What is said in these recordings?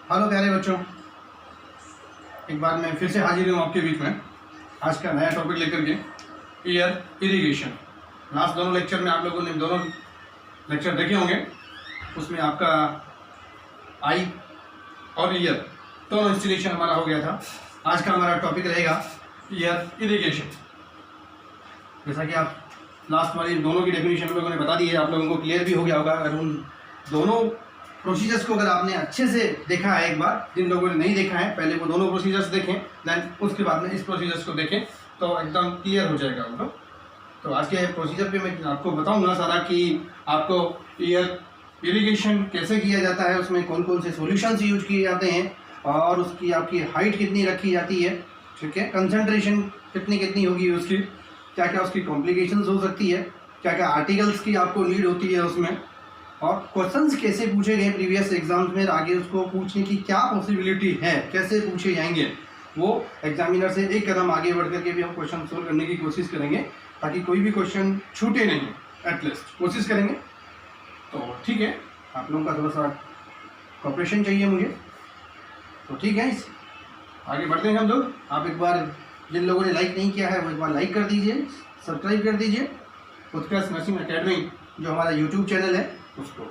Hello प्यारे बच्चों, एक बार मैं फिर से हाजिर हूँ आपके बीच में। आज का नया टॉपिक लेकर के, ईयर इरिगेशन। लास्ट दोनों लेक्चर में आप लोगों ने दोनों लेक्चर देखे होंगे, उसमें आपका आई और ईयर दोनों इंस्टॉलेशन हमारा हो गया था। आज का हमारा टॉपिक रहेगा ईयर इरिगेशन। जैसा कि आप लास्ट वाली दोनों की डेफिनेशन हम लोगों ने बता दी है, आप लोगों को क्लियर भी हो गया होगा। अगर उन दोनों प्रोसीजर्स को अगर आपने अच्छे से देखा है, एक बार जिन लोगों ने नहीं देखा है पहले वो दोनों प्रोसीजर्स देखें, देन उसके बाद में इस प्रोसीजर्स को देखें तो एकदम क्लियर हो जाएगा उनको। तो आज के प्रोसीजर पे मैं आपको बताऊंगा सारा कि आपको ईयर इरिगेशन कैसे किया जाता है, उसमें कौन कौन से सॉल्यूशंस यूज किए जाते हैं और उसकी आपकी हाइट कितनी रखी जाती है, ठीक है, कंसंट्रेशन कितनी कितनी होगी उसकी, क्या क्या उसकी कॉम्प्लिकेशंस हो सकती है, क्या क्या आर्टिकल्स की आपको नीड होती है उसमें, और क्वेश्चंस कैसे पूछे गए प्रीवियस एग्जाम्स में, आगे उसको पूछने की क्या पॉसिबिलिटी है, कैसे पूछे जाएंगे, वो एग्जामिनर से एक कदम आगे बढ़ करके भी हम क्वेश्चन सोल्व करने की कोशिश करेंगे ताकि कोई भी क्वेश्चन छूटे नहीं, एटलीस्ट कोशिश करेंगे। तो ठीक है, आप लोगों का थोड़ा सा कॉपरेशन चाहिए मुझे, तो ठीक है आगे बढ़ते हैं हम लोग। आप एक बार जिन लोगों ने लाइक नहीं किया है वो एक बार लाइक कर दीजिए, सब्सक्राइब कर दीजिए उत्कर्ष नर्सिंग एकेडमी जो हमारा यूट्यूब चैनल है उसको।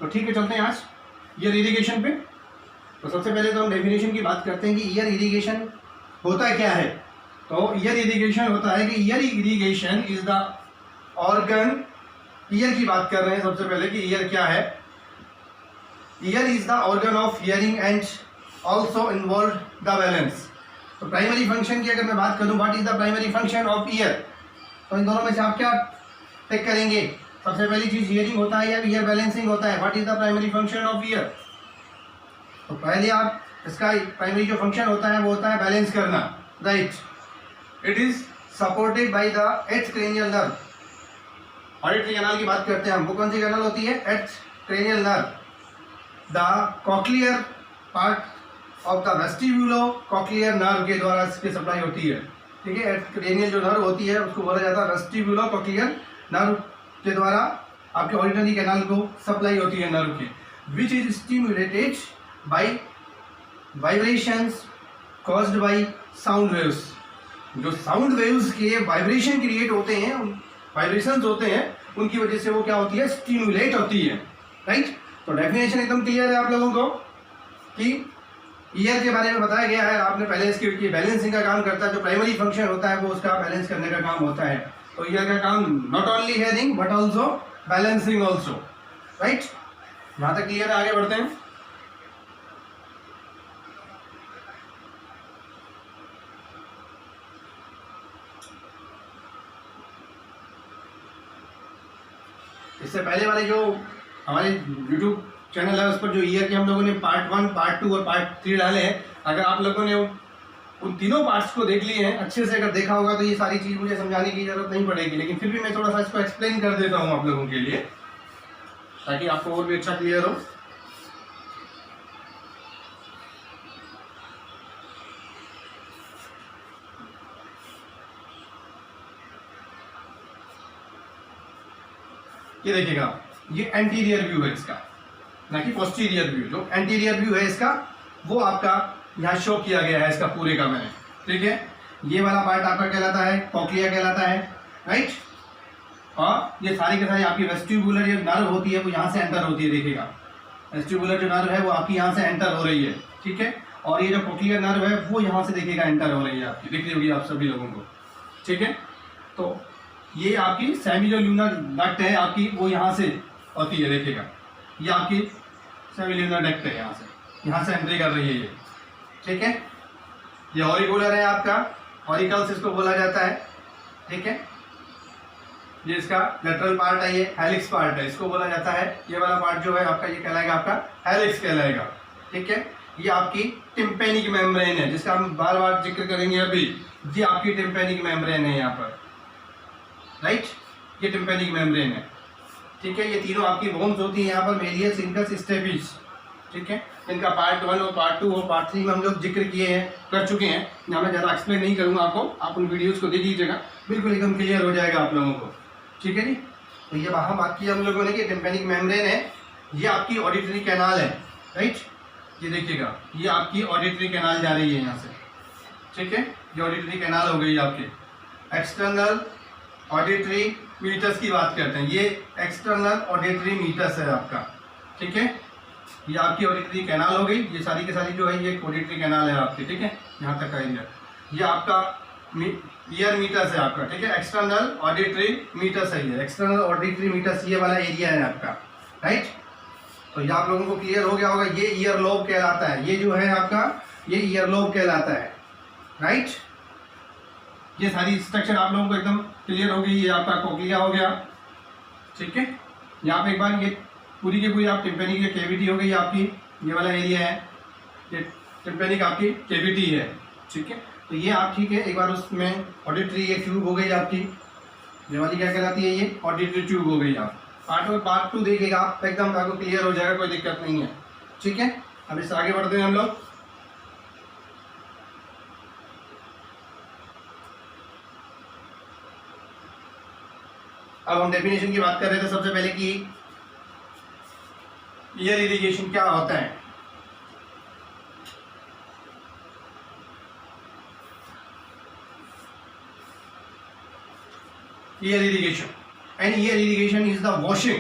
तो ठीक है, चलते हैं आज ईयर इरिगेशन पे। तो सबसे पहले तो हम डेफिनेशन की बात करते हैं कि ईयर इरिगेशन होता क्या है। तो ईयर इरिगेशन होता है कि year irrigation is the organ, year की बात कर रहे हैं सबसे पहले कि ईयर क्या है। Year is the organ of hearing and also involve the balance. तो प्राइमरी फंक्शन की अगर मैं बात करूं, what is the primary function of year, तो इन दोनों में से आप क्या टेक करेंगे। सबसे पहली चीज हियरिंग होता है या ईयर बैलेंसिंग होता है। What is the primary function of year, तो पहले आप इसका प्राइमरी जो फंक्शन होता है वो होता है बैलेंस करना, right. It is supported by the eighth cranial nerve. Auditory canal की बात करते हैं हम, वो कौन सी कैनाल होती है, eighth cranial nerve. The cochlear part of the vestibulo cochlear nerve के द्वारा इसकी सप्लाई होती है, ठीक है। एट्थ क्रेनियल जो नर्व होती है उसको बोला जाता है वेस्टिब्यूलो कॉक्लियर नर्व के द्वारा आपके ऑडिटरी कैनाल को सप्लाई होती है नर्व के, which is stimulated by vibrations caused by sound waves. जो साउंड वेव्स के वाइब्रेशन क्रिएट होते हैं, वाइब्रेशंस होते हैं, उनकी वजह से वो क्या होती है, स्टिमुलेट होती है, राइट। तो डेफिनेशन एकदम क्लियर है आप लोगों को कि ईयर के बारे में बताया गया है। आपने पहले इसकी बैलेंसिंग का काम करता है, जो प्राइमरी फंक्शन होता है वो उसका बैलेंस करने का काम होता है। तो ईयर का काम not only hearing but also balancing also, right. यहाँ तक क्लियर है, आगे बढ़ते हैं। इससे पहले वाले जो हमारे YouTube चैनल है उस पर जो ईयर के हम लोगों ने पार्ट 1, पार्ट 2 और पार्ट 3 डाले हैं, अगर आप लोगों ने उन तीनों पार्ट्स को देख लिए हैं अच्छे से, अगर देखा होगा तो ये सारी चीज़ मुझे समझाने की जरूरत नहीं पड़ेगी, लेकिन फिर भी मैं थोड़ा सा इसको एक्सप्लेन कर देता हूँ आप लोगों के लिए ताकि आपको और भी अच्छा क्लियर हो। ये देखिएगा, ये एंटीरियर व्यू है इसका, ना कि पोस्टीरियर व्यू। जो एंटीरियर व्यू है इसका वो आपका यहाँ शो किया गया है इसका पूरे का मैंने, ठीक है। ये वाला पार्ट आपका कहलाता है कॉक्लिया कहलाता है, राइट। और ये सारी के सारी आपकी वेस्टिब्युलर जो नर्व होती है वो यहाँ से एंटर होती है, देखिएगा वेस्टिब्युलर जो नर्व है वो आपकी यहाँ से एंटर हो रही है, ठीक है। और ये जो कॉक्लियर नर्व है वो यहाँ से देखिएगा एंटर हो रही है आपकी, दिख रही होगी आप सभी लोगों को, ठीक है। तो ये आपकी सेमिलुनर डक्ट है आपकी, वो यहाँ से होती है, देखिएगा ये आपकी सेमिलुनर डक्ट है, यहाँ से एंट्री कर रही है ये, ठीक है। ये ऑरिकुलर है आपका, ऑरिकल्स इसको बोला जाता है, ठीक है। ये इसका लेटरल पार्ट है, ये हेलिक्स पार्ट है, इसको बोला जाता है। ये वाला पार्ट जो है आपका ये कहलाएगा आपका हेलिक्स कहलाएगा, ठीक है। ये आपकी टिम्पेनिक मेम्ब्रेन है जिसका हम बार बार जिक्र करेंगे अभी, ये आपकी टिम्पेनिक मेम्ब्रेन है यहाँ पर, राइट। ये टिम्पेनिक मेम्ब्रेन है, ठीक है। ये तीनों आपकी बोन्स होती है यहाँ पर, मेलियस, इंकस, स्टेपिस, ठीक है। इनका पार्ट 1 और पार्ट 2 और पार्ट 3 में हम लोग जिक्र किए हैं, कर चुके हैं। यहाँ मैं ज़्यादा एक्सप्लेन नहीं करूँगा आपको, आप उन वीडियोज़ को देख लीजिएगा, बिल्कुल एकदम क्लियर हो जाएगा आप लोगों को, ठीक है जी। तो ये वहाँ बात की हम लोगों ने कि टिम्पेनिक मेम्ब्रेन है, ये आपकी ऑडिटरी कैनाल है, राइट। ये देखिएगा, ये आपकी ऑडिटरी कैनाल जा रही है यहाँ से, ठीक है। ये ऑडिटरी कैनाल हो गई आपकी। एक्सटर्नल ऑडिटरी मीटर्स की बात करते हैं, ये एक्सटर्नल ऑडिटरी मीटर्स है आपका, ठीक है। ये आपकी ऑडिटरी कैनाल हो गई, ये सारी की सारी जो है ये ऑडिटरी कैनाल है आपकी, ठीक है। यहाँ तक का एरिया, ये आपका ईयर मीटर्स है आपका, ठीक है। एक्सटर्नल ऑडिटरी मीटर्स है, ये एक्सटर्नल ऑडिटरी मीटर्स ये वाला एरिया है आपका, राइट। तो ये आप लोगों को क्लियर हो गया होगा, ये ईयर लोब कहलाता है, ये जो है आपका ये ईयर लोब कहलाता है, राइट। ये सारी स्ट्रक्चर आप लोगों को एकदम क्लियर हो गई। ये आपका कोक्लिया हो गया, ठीक है। यहाँ पे एक बार ये पूरी की पूरी आप टिम्पेनिक की कैविटी हो गई आपकी, ये वाला एरिया है, ये टिम्पेनिक आपकी कैविटी है, ठीक है। तो ये आप ठीक है, एक बार उसमें ऑडिटरी ये ट्यूब हो गई आपकी, ये वाली क्या कहलाती है, ये ऑडिटरी ट्यूब हो गई। आप पार्ट 2 देखिएगा आप, एकदम आपको क्लियर हो जाएगा, कोई दिक्कत नहीं है, ठीक है। अब इससे आगे बढ़ते हैं हम लोग। अब हम डेफिनेशन की बात कर रहे थे सबसे पहले कि ईयर इरिगेशन क्या होता है। Year irrigation, and year irrigation is the washing,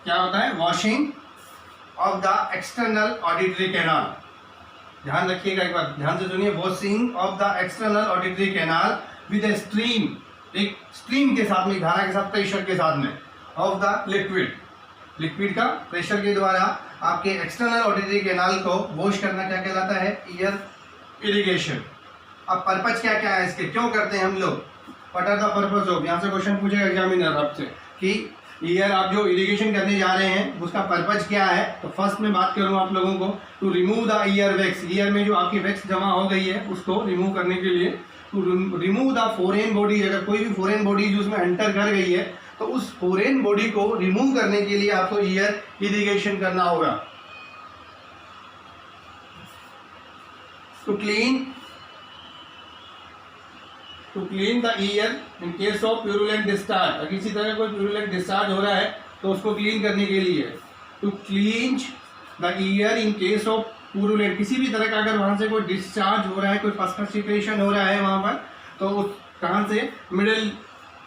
क्या होता है, washing of the external auditory canal. ध्यान रखिएगा, एक बार ध्यान से सुनिए, washing of the external auditory canal with a stream, एक स्ट्रीम के साथ में, धारा के साथ, प्रेशर के साथ में, ऑफ द लिक्विड, लिक्विड का प्रेशर के द्वारा आपके एक्सटर्नल ऑडिटरी कैनाल को वॉश करना क्या कहलाता है, ईयर इरिगेशन। अब पर्पज क्या क्या है इसके, क्यों करते हैं हम लोग, what are the purpose of, यहाँ से क्वेश्चन पूछेगा एग्जामिनर आपसे कि ईयर आप जो इरिगेशन करने जा रहे हैं उसका पर्पज क्या है। तो फर्स्ट में बात करूँ आप लोगों को, to remove the ear wax, ear में जो आपकी वैक्स जमा हो गई है उसको रिमूव करने के लिए, to remove the foreign body, अगर कोई भी फॉरेन बॉडी जो उसमें एंटर कर गई है तो उस फॉरेन बॉडी को रिमूव करने के लिए आपको ईयर इरिगेशन करना होगा। To clean the ear in case of purulent discharge, अगर किसी तरह कोई प्यूरुलेंट डिस्चार्ज हो रहा है तो उसको क्लीन करने के लिए। To clean the ear in case of purulent, किसी भी तरह का अगर वहाँ से कोई डिस्चार्ज हो रहा है, कोई पास्टरसिपेशन हो रहा है वहाँ पर, तो उस कहाँ से, मिडिल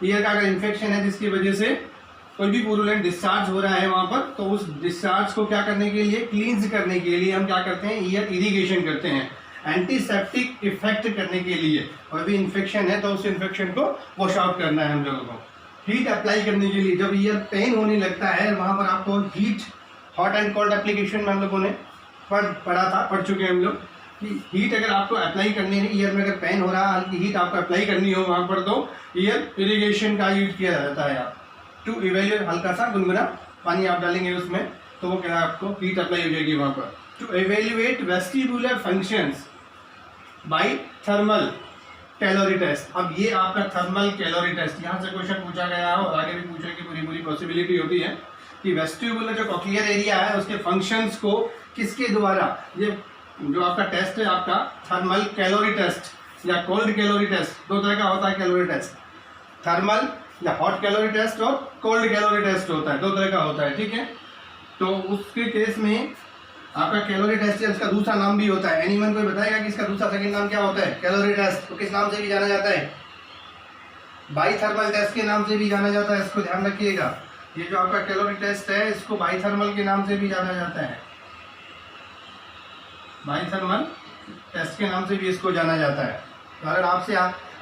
ईयर का अगर इन्फेक्शन है जिसकी वजह से कोई भी प्यूरुलेंट डिस्चार्ज हो रहा है वहाँ पर, तो उस डिस्चार्ज को क्या करने के लिए, क्लींस करने के लिए हम क्या करते हैं, ईयर इरिगेशन करते हैं। एंटीसेप्टिक इफेक्ट करने के लिए, कोई भी इन्फेक्शन है तो उस इन्फेक्शन को वॉश आउट करना है हम लोगों को। हीट अप्लाई करने के लिए, जब ईयर पेन होने लगता है वहाँ पर आपको heat, hot and cold application में हम लोगों ने पढ़ चुके हैं हम लोग कि हीट अगर आपको अप्लाई करनी है, ईयर में अगर पेन हो रहा है, हल्की हीट आपको अप्लाई करनी हो वहाँ पर, तो ईयर इरिगेशन का यूज किया जाता है। आप टू इवेल्यूएट, हल्का सा गुनगुना पानी आप डालेंगे उसमें तो वो क्या है, आपको हीट अप्लाई हो जाएगी वहाँ पर। To evaluate vestibular functions by thermal caloric test. अब ये आपका थर्मल कैलोरी टेस्ट, यहाँ से क्वेश्चन पूछा गया है और आगे भी पूछने की पूरी पॉसिबिलिटी होती है कि वेस्टिबुलर जो कॉक्लियर एरिया है उसके फंक्शंस को किसके द्वारा, ये जो आपका टेस्ट है आपका थर्मल कैलोरी टेस्ट या कोल्ड कैलोरी टेस्ट, दो तरह का होता है कैलोरी टेस्ट, थर्मल या हॉट कैलोरी टेस्ट और कोल्ड कैलोरी टेस्ट होता है, दो तरह का होता है, ठीक है। तो उसके केस में आपका कैलोरी टेस्ट है, उसका दूसरा नाम भी होता है। एनीवन कोई बताएगा कि इसका दूसरा सेकंड नाम क्या होता है, कैलोरी टेस्ट को किस नाम से भी जाना जाता है, बाईथर्मल टेस्ट के नाम से भी जाना जाता है, इसको ध्यान रखिएगा। ये जो आपका कैलोरी टेस्ट है इसको बाईथर्मल के नाम से भी जाना जाता है, बाईथर्मल टेस्ट के नाम से भी इसको जाना जाता है। तो अगर आपसे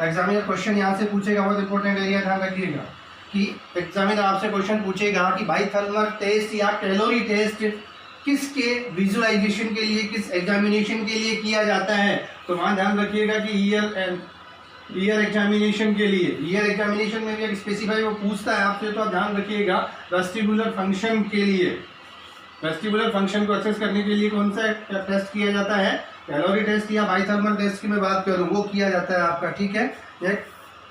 एग्जामिनर क्वेश्चन यहाँ से पूछेगा, बहुत इंपॉर्टेंट एरिया ध्यान रखिएगा कि एग्जामिनर आपसे क्वेश्चन पूछेगा कि बाईथर्मल टेस्ट या कैलोरी टेस्ट किसके विजुअलाइजेशन के लिए, किस एग्जामिनेशन के लिए किया जाता है, तो वहाँ ध्यान रखिएगा कि ईयर एग्जामिनेशन के लिए, ईयर एग्जामिनेशन में भी स्पेसिफाई वो पूछता है आपसे, तो आप ध्यान रखिएगा वेस्टिबुलर फंक्शन के लिए, वेस्टिबुलर फंक्शन को एक्सेस करने के लिए कौन सा टेस्ट किया जाता है, कैलोरी टेस्ट या बाईथर्मल टेस्ट की मैं बात करूँ वो किया जाता है आपका, ठीक है।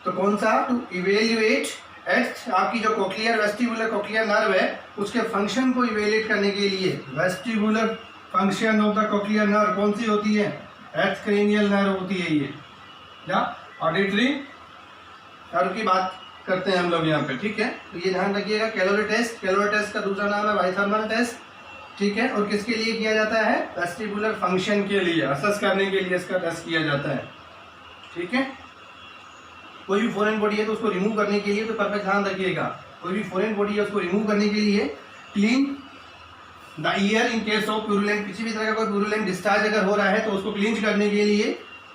तो कौन सा, टू इवेल्युएट एट, आपकी जो कोक्लियर वेस्टिबुलर कोक्लियर नर्व है उसके फंक्शन को इवेल्युएट करने के लिए, vestibular function of the cochlear nerve कौन सी होती है, एट क्रेनियल नर्व होती है ये, या ऑडिटरी नर्व की बात करते हैं हम लोग यहाँ पे, ठीक है। तो ये ध्यान रखिएगा, कैलोरी टेस्ट का दूसरा नाम है बाईथर्मल टेस्ट, ठीक है, और किसके लिए किया जाता है? वेस्टिबुलर फंक्शन के लिए, असेस करने के लिए इसका टेस्ट किया जाता है। ठीक है, कोई भी फॉरेन बॉडी है तो उसको रिमूव करने के लिए, तो परफेक्ट ध्यान रखिएगा, कोई भी फॉरेन बॉडी है उसको रिमूव करने के लिए clean the ear in case of purulent, किसी भी तरह का कोई प्यूरुलेंट डिस्चार्ज अगर हो रहा है तो उसको क्लीन करने के लिए,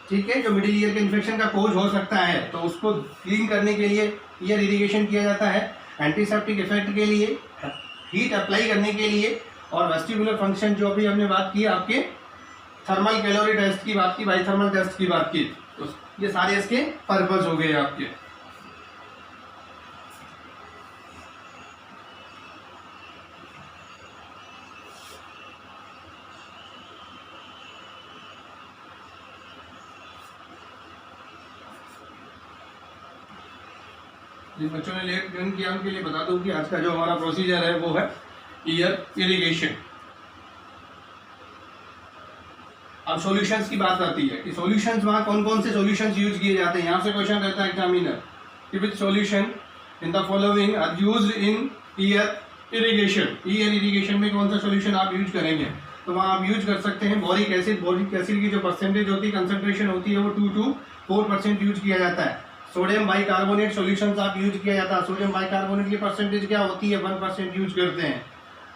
ठीक है, जो मिडिल ईयर के इन्फेक्शन का कोज हो सकता है तो उसको क्लीन करने के लिए ईयर इरिगेशन किया जाता है। एंटीसेप्टिक इफेक्ट के लिए, हीट अप्लाई करने के लिए, और वेस्टिबुलर फंक्शन जो अभी हमने बात की आपके थर्मल कैलोरी टेस्ट की बात की, बाइथर्मल टेस्ट की बात की, तो ये सारे इसके पर्पस हो गए आपके। जिन बच्चों ने लेट ज्वाइन किया उनके लिए बता दूं कि आज का जो हमारा प्रोसीजर है वो है ईयर इरिगेशन। अब सॉल्यूशंस की बात आती है कि सॉल्यूशंस वहाँ कौन कौन से सॉल्यूशंस यूज किए जाते हैं। यहाँ से क्वेश्चन रहता है एग्जामिनर कि which solution in the following are used in ear irrigation. Ear irrigation में कौन सा सॉल्यूशन आप यूज करेंगे, तो वहाँ आप यूज कर सकते हैं बोरिक एसिड। बोरिक एसिड की जो परसेंटेज होती है, कंसंट्रेशन होती है, वो 2 to 4% यूज किया जाता है। सोडियम बाइकार्बोनेट सॉल्यूशंस आप यूज किया जाता है, सोडियम बाइकार्बोनेट की परसेंटेज क्या होती है, 1% यूज करते हैं।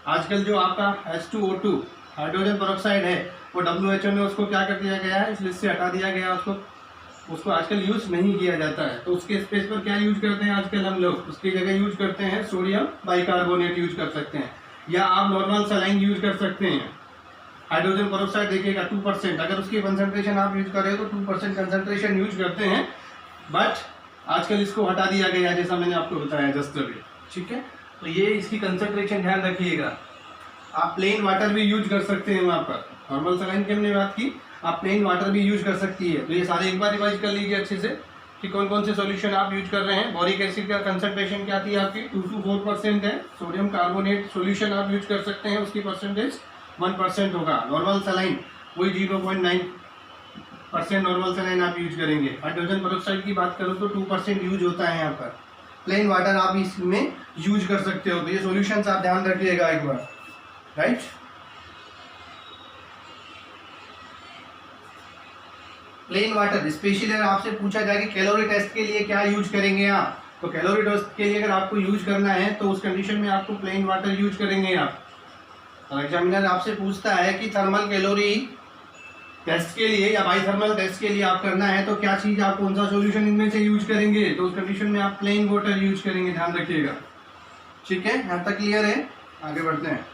आजकल जो आपका H2O2 हाइड्रोजन पेरोक्साइड है वो WHO ने उसको क्या कर दिया गया है, इस लिस्ट से हटा दिया गया, उसको आजकल यूज नहीं किया जाता है। तो उसके स्पेस पर क्या यूज करते हैं आजकल हम लोग, उसकी जगह यूज करते हैं सोडियम बाइकार्बोनेट यूज कर सकते हैं, या आप नॉर्मल सलाइन यूज कर सकते हैं। हाइड्रोजन पेरोक्साइड देखिएगा 2%, अगर उसकी कंसंट्रेशन आप यूज करें तो 2% कंसंट्रेशन यूज करते हैं, बट आजकल इसको हटा दिया गया जैसा मैंने आपको बताया जस्ट अभी। ठीक है, तो ये इसकी कंसंट्रेशन ध्यान रखिएगा। आप प्लेन वाटर भी यूज कर सकते हैं, वहाँ पर नॉर्मल सलाइन की हमने बात की, आप प्लेन वाटर भी यूज कर सकती है। तो ये सारे एक बार रिवाइज कर लीजिए अच्छे से कि कौन कौन से सॉल्यूशन आप यूज कर रहे हैं। बोरिक एसिड का कंसंट्रेशन क्या थी आपकी, 2 to 4% है। सोडियम कार्बोनेट सॉल्यूशन आप यूज कर सकते हैं, उसकी परसेंटेज 1% होगा। नॉर्मल सलाइन वही 0.9% नॉर्मल सलाइन आप यूज करेंगे। हाइड्रोजन पेरोक्साइड की बात करूँ तो 2% यूज होता है यहाँ पर। प्लेन वाटर आप इसमें यूज कर सकते हो। तो ये सॉल्यूशंस आप ध्यान रखिएगा एक बार, राइट। प्लेन वाटर स्पेशली अगर आपसे पूछा जाए कि कैलोरी टेस्ट के लिए क्या यूज करेंगे आप, तो कैलोरी टेस्ट के लिए अगर आपको यूज करना है तो उस कंडीशन में आपको प्लेन वाटर यूज करेंगे आप। और एग्जामिनर आपसे पूछता है कि थर्मल कैलोरी टेस्ट के लिए या बाइथर्मल टेस्ट के लिए आप करना है तो क्या चीज आप कौन सा सॉल्यूशन इनमें से यूज करेंगे, तो उस कंडीशन में आप प्लेन वाटर यूज करेंगे, ध्यान रखिएगा। ठीक है, यहाँ तक क्लियर है, आगे बढ़ते हैं।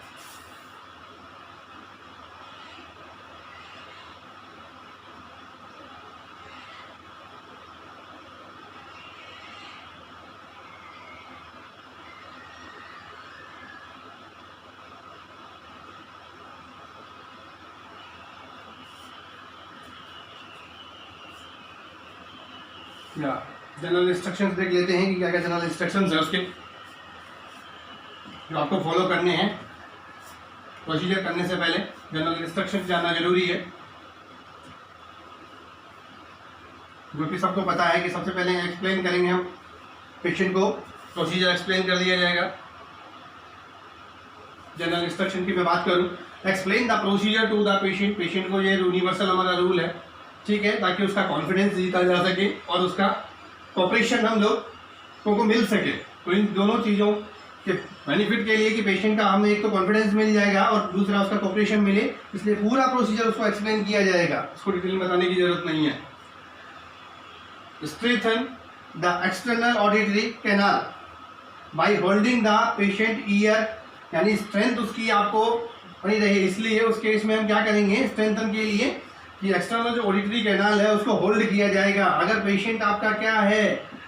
या जनरल इंस्ट्रक्शंस देख लेते हैं कि क्या क्या जनरल इंस्ट्रक्शंस है उसके, जो आपको फॉलो करने हैं। प्रोसीजर करने से पहले जनरल इंस्ट्रक्शंस जानना जरूरी है, जो कि सबको पता है कि सबसे पहले एक्सप्लेन करेंगे हम पेशेंट को, प्रोसीजर एक्सप्लेन कर दिया जाएगा। जनरल इंस्ट्रक्शन की मैं बात करूं, explain the procedure to the patient. Patient को ये यूनिवर्सल हमारा रूल है, ठीक है, ताकि उसका कॉन्फिडेंस जीता जा सके और उसका कोऑपरेशन हम लोग को मिल सके। तो इन दोनों चीज़ों के बेनिफिट के लिए कि पेशेंट का हमें एक तो कॉन्फिडेंस मिल जाएगा और दूसरा उसका कोऑपरेशन मिले, इसलिए पूरा प्रोसीजर उसको एक्सप्लेन किया जाएगा, उसको डिटेल में बताने की जरूरत नहीं है। Strengthen the external auditory canal by holding the patient year, यानी स्ट्रेंथ उसकी आपको बनी रहे, इसलिए उस केस में हम क्या करेंगे स्ट्रेंथन के लिए कि एक्सटर्नल जो ऑडिटरी कैनाल है उसको होल्ड किया जाएगा। अगर पेशेंट आपका क्या है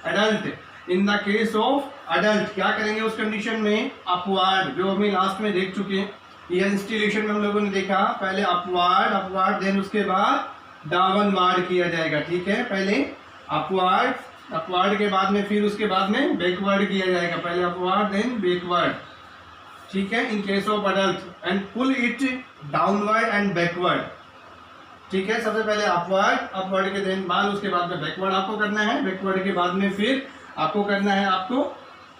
adult, in the case of adult क्या करेंगे उस कंडीशन में, अपवार्ड, जो हमें लास्ट में देख चुके हैं। ये इंस्टीलेशन में हम लोगों ने देखा, पहले अपवार्ड देन उसके बाद डाउनवार्ड किया जाएगा। ठीक है, पहले अपवार्ड के बाद में फिर उसके बाद में बैकवर्ड किया जाएगा, पहले अपवार्ड देन बैकवर्ड। ठीक है, in case of adult and pull it downward and backward. ठीक है, सबसे पहले अपवर्ड के देन बाद उसके बाद में बैकवर्ड आपको करना है, बैकवर्ड के बाद में फिर आपको करना है आपको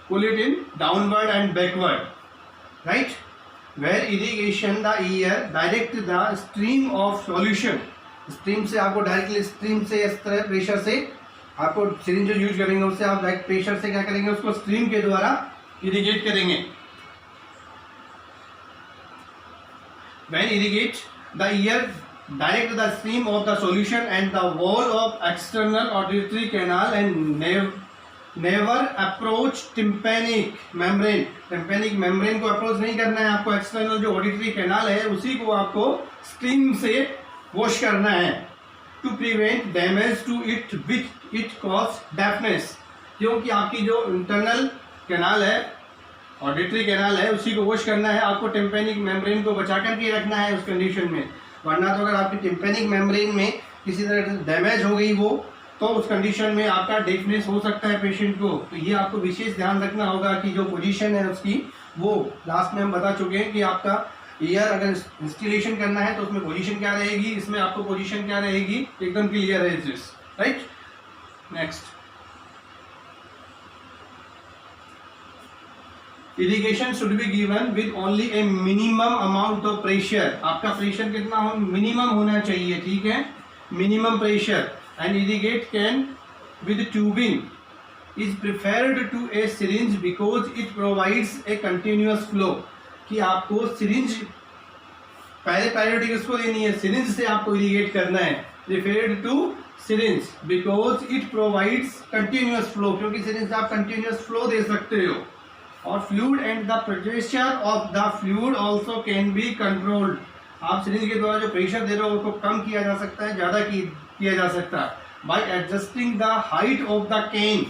pull it in downward and backward, right. Where irrigation the ear direct the stream of solution, stream से आपको डायरेक्टली स्ट्रीम से इस तरह प्रेशर से आपको सिरिंज जो यूज करेंगे उससे आप डायरेक्ट प्रेशर से क्या करेंगे, उसको स्ट्रीम के द्वारा इरिगेट करेंगे। When irrigate the ear direct the stream of the solution and the wall of external auditory canal and never approach tympanic membrane। tympanic membrane को अप्रोच नहीं करना है आपको, एक्सटर्नल जो ऑडिटरी कैनाल है उसी को आपको स्ट्रीम से वॉश करना है। To prevent damage to it which it cause deafness, क्योंकि आपकी जो इंटरनल कैनाल है, ऑडिटरी कैनाल है, उसी को वॉश करना है आपको, टिम्पेनिक मेम्ब्रेन को बचा करके रखना है उस कंडीशन में। वरना तो अगर आपकी टिम्पेनिक मेम्ब्रेन में किसी तरह डैमेज हो गई वो, तो उस कंडीशन में आपका डेफनेस हो सकता है पेशेंट को। तो ये आपको विशेष ध्यान रखना होगा कि जो पोजीशन है उसकी, वो लास्ट में हम बता चुके हैं कि आपका ईयर अगर इंस्टॉलेशन करना है तो उसमें पोजीशन क्या रहेगी, इसमें आपको पोजीशन क्या रहेगी, एकदम क्लियर है this, right. Next, irrigation should be given with only a minimum amount of pressure. आपका प्रेशर कितना हो, मिनिमम होना चाहिए, ठीक है, minimum pressure. And irrigate can with tubing is preferred to a syringe because it provides a continuous flow. कि आपको syringe पहले प्रायोरिटी किसको देनी है, सिरिंज से आपको इरिगेट करना है। Preferred to syringe because it provides continuous flow, क्योंकि सिरिंज से आप कंटिन्यूअस फ्लो दे सकते हो। और fluid and the pressure of the fluid also can be controlled. आप सिरिंज के द्वारा जो प्रेशर दे रहे हो उसको कम किया जा सकता है, ज़्यादा किया जा सकता है bye adjusting the height of the can.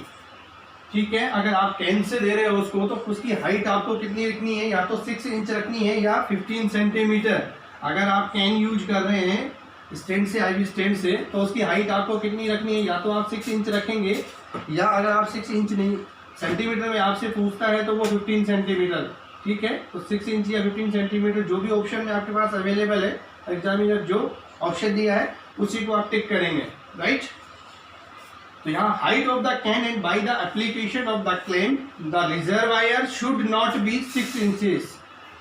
ठीक है, अगर आप कैन से दे रहे हो उसको तो उसकी हाइट आपको कितनी रखनी है, या तो 6 इंच रखनी है या 15 सेंटीमीटर। अगर आप कैन यूज कर रहे हैं स्टैंड से, आईवी स्टैंड से, तो उसकी हाइट आपको कितनी रखनी है, या तो आप 6 इंच रखेंगे, या अगर आप 6 इंच नहीं सेंटीमीटर में आपसे पूछता है तो वो 15 सेंटीमीटर, ठीक है। तो 6 इंच या 15 सेंटीमीटर जो भी ऑप्शन में आपके पास अवेलेबल है, एग्जामिनर जो ऑप्शन दिया है उसी को आप टिक करेंगे, राइट। तो यहाँ height of the can and by the application of the claim the reservoir should not B 6 inches.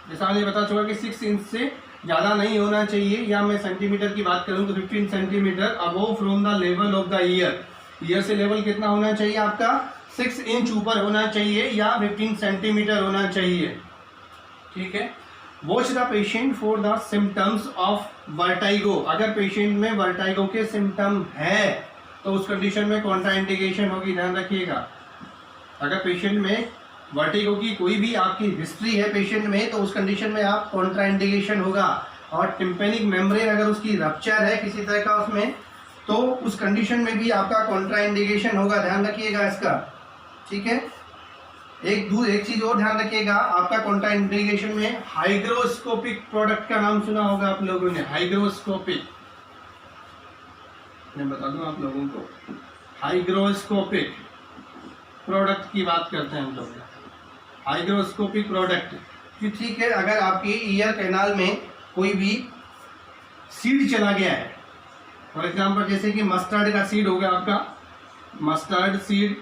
जैसा मुझे पता चला कि 6 इंच से ज़्यादा नहीं होना चाहिए, या मैं सेंटीमीटर की बात करूँ तो 15 centimetre above from the level of the ear. Year से लेवल कितना होना चाहिए आपका, 6 इंच ऊपर होना चाहिए या 15 सेंटीमीटर होना चाहिए, ठीक है। Watch the patient for the symptoms of vertigo. अगर पेशेंट में वर्टाइगो के सिम्टम है तो उस कंडीशन में कॉन्ट्राइंडिकेशन होगी, ध्यान रखिएगा। अगर पेशेंट में वर्टिगो की कोई भी आपकी हिस्ट्री है पेशेंट में, तो उस कंडीशन में आप कॉन्ट्राइंडिकेशन होगा। और टिम्पेनिक मेम्ब्रेन अगर उसकी रप्चर है किसी तरह का उसमें, तो उस कंडीशन में भी आपका कॉन्ट्राइंडिकेशन होगा, ध्यान रखिएगा इसका, ठीक है। एक चीज और ध्यान रखिएगा, आपका कॉन्ट्राइंडिकेशन में हाइग्रोस्कोपिक प्रोडक्ट का नाम सुना होगा आप लोगों ने, हाइग्रोस्कोपिक, मैं बता दूं आप लोगों को, हाइग्रोस्कोपिक प्रोडक्ट की बात करते हैं हम लोग, हाइग्रोस्कोपिक प्रोडक्ट कि ठीक है, अगर आपके ईयर कैनाल में कोई भी सीड चला गया है, फॉर एग्जांपल जैसे कि मस्टर्ड का सीड हो गया आपका, मस्टर्ड सीड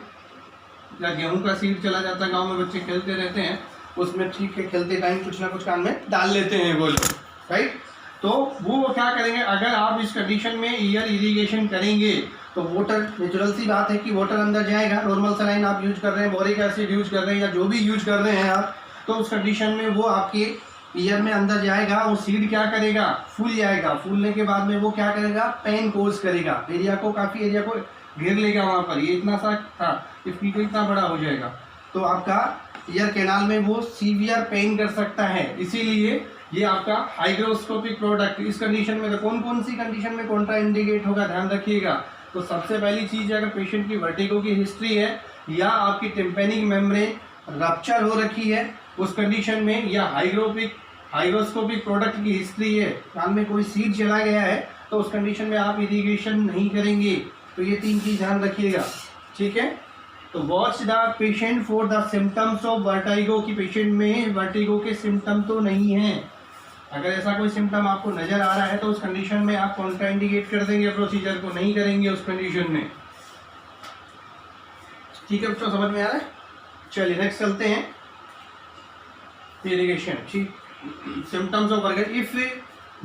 या गेहूं का सीड चला जाता है, गांव में बच्चे खेलते रहते हैं उसमें, ठीक है, खेलते टाइम कुछ ना कुछ कान में डाल लेते हैं वो लोग, राइट। तो वो क्या करेंगे, अगर आप इस कंडीशन में ईयर इरिगेशन करेंगे तो वाटर, नेचुरल सी बात है कि वाटर अंदर जाएगा। नॉर्मल सलाइन आप यूज कर रहे हैं, बोरिक एसिड यूज कर रहे हैं, या जो भी यूज कर रहे हैं आप, तो उस कंडीशन में वो आपके ईयर में अंदर जाएगा, वो सीड क्या करेगा, फूल जाएगा। फूलने के बाद में वो क्या करेगा, पेन कोज करेगा, एरिया को, काफ़ी एरिया को घेर लेगा वहाँ पर। ये इतना सा था, इसकी को इतना बड़ा हो जाएगा, तो आपका ईयर कैनाल में वो सीवियर पेन कर सकता है। इसीलिए ये आपका हाइग्रोस्कोपिक प्रोडक्ट इस कंडीशन में, तो कौन कौन सी कंडीशन में कॉन्ट्राइंडिकेट होगा, ध्यान रखिएगा। तो सबसे पहली चीज़, अगर पेशेंट की वर्टिगो की हिस्ट्री है या आपकी टिम्पेनिक मेम्ब्रेन रप्चर हो रखी है उस कंडीशन में, या हाइग्रोस्कोपिक प्रोडक्ट की हिस्ट्री है, कान में कोई सीड चला गया है, तो उस कंडीशन में आप इरिगेशन नहीं करेंगे। तो ये 3 चीज़ ध्यान रखिएगा, ठीक है। तो watch the patient for the symptoms of vertigo, की पेशेंट में वर्टिगो के सिम्टम तो नहीं हैं। अगर ऐसा कोई सिम्टम आपको नज़र आ रहा है तो उस कंडीशन में आप कॉन्ट्राइंडिकेट कर देंगे, प्रोसीजर को नहीं करेंगे उस कंडीशन में, ठीक है बच्चों, समझ में आ रहा है। चलिए नेक्स्ट चलते हैं, इरिगेशन, ठीक। Symptoms of burger, if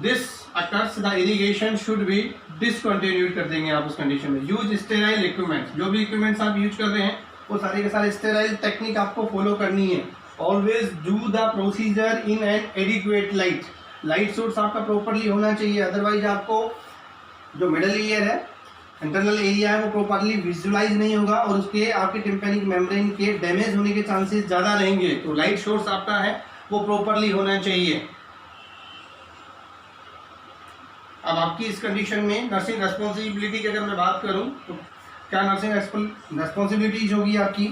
this occurs the irrigation should B discontinued कर देंगे आप उस कंडीशन में। यूज स्टेराइल इक्विपमेंट्स, जो भी इक्विपमेंट्स आप यूज कर रहे हैं वो सारे के सारे स्टेराइल टेक्निक आपको फॉलो करनी है। Always do the procedure in an adequate light, light source आपका प्रॉपरली होना चाहिए, अदरवाइज आपको जो मिडल ईयर है, इंटरनल एरिया है, वो प्रॉपरली विजुलाइज नहीं होगा और उसके आपके टिम्पेनिक मेम्ब्रेन के डैमेज होने के चांसेस ज़्यादा रहेंगे। तो लाइट सोर्स आपका है वो प्रॉपरली होना चाहिए। अब आपकी इस कंडीशन में नर्सिंग रेस्पॉन्सिबिलिटी की अगर मैं बात करूं तो क्या नर्सिंग रेस्पॉन्सिबिलिटीज होगी आपकी?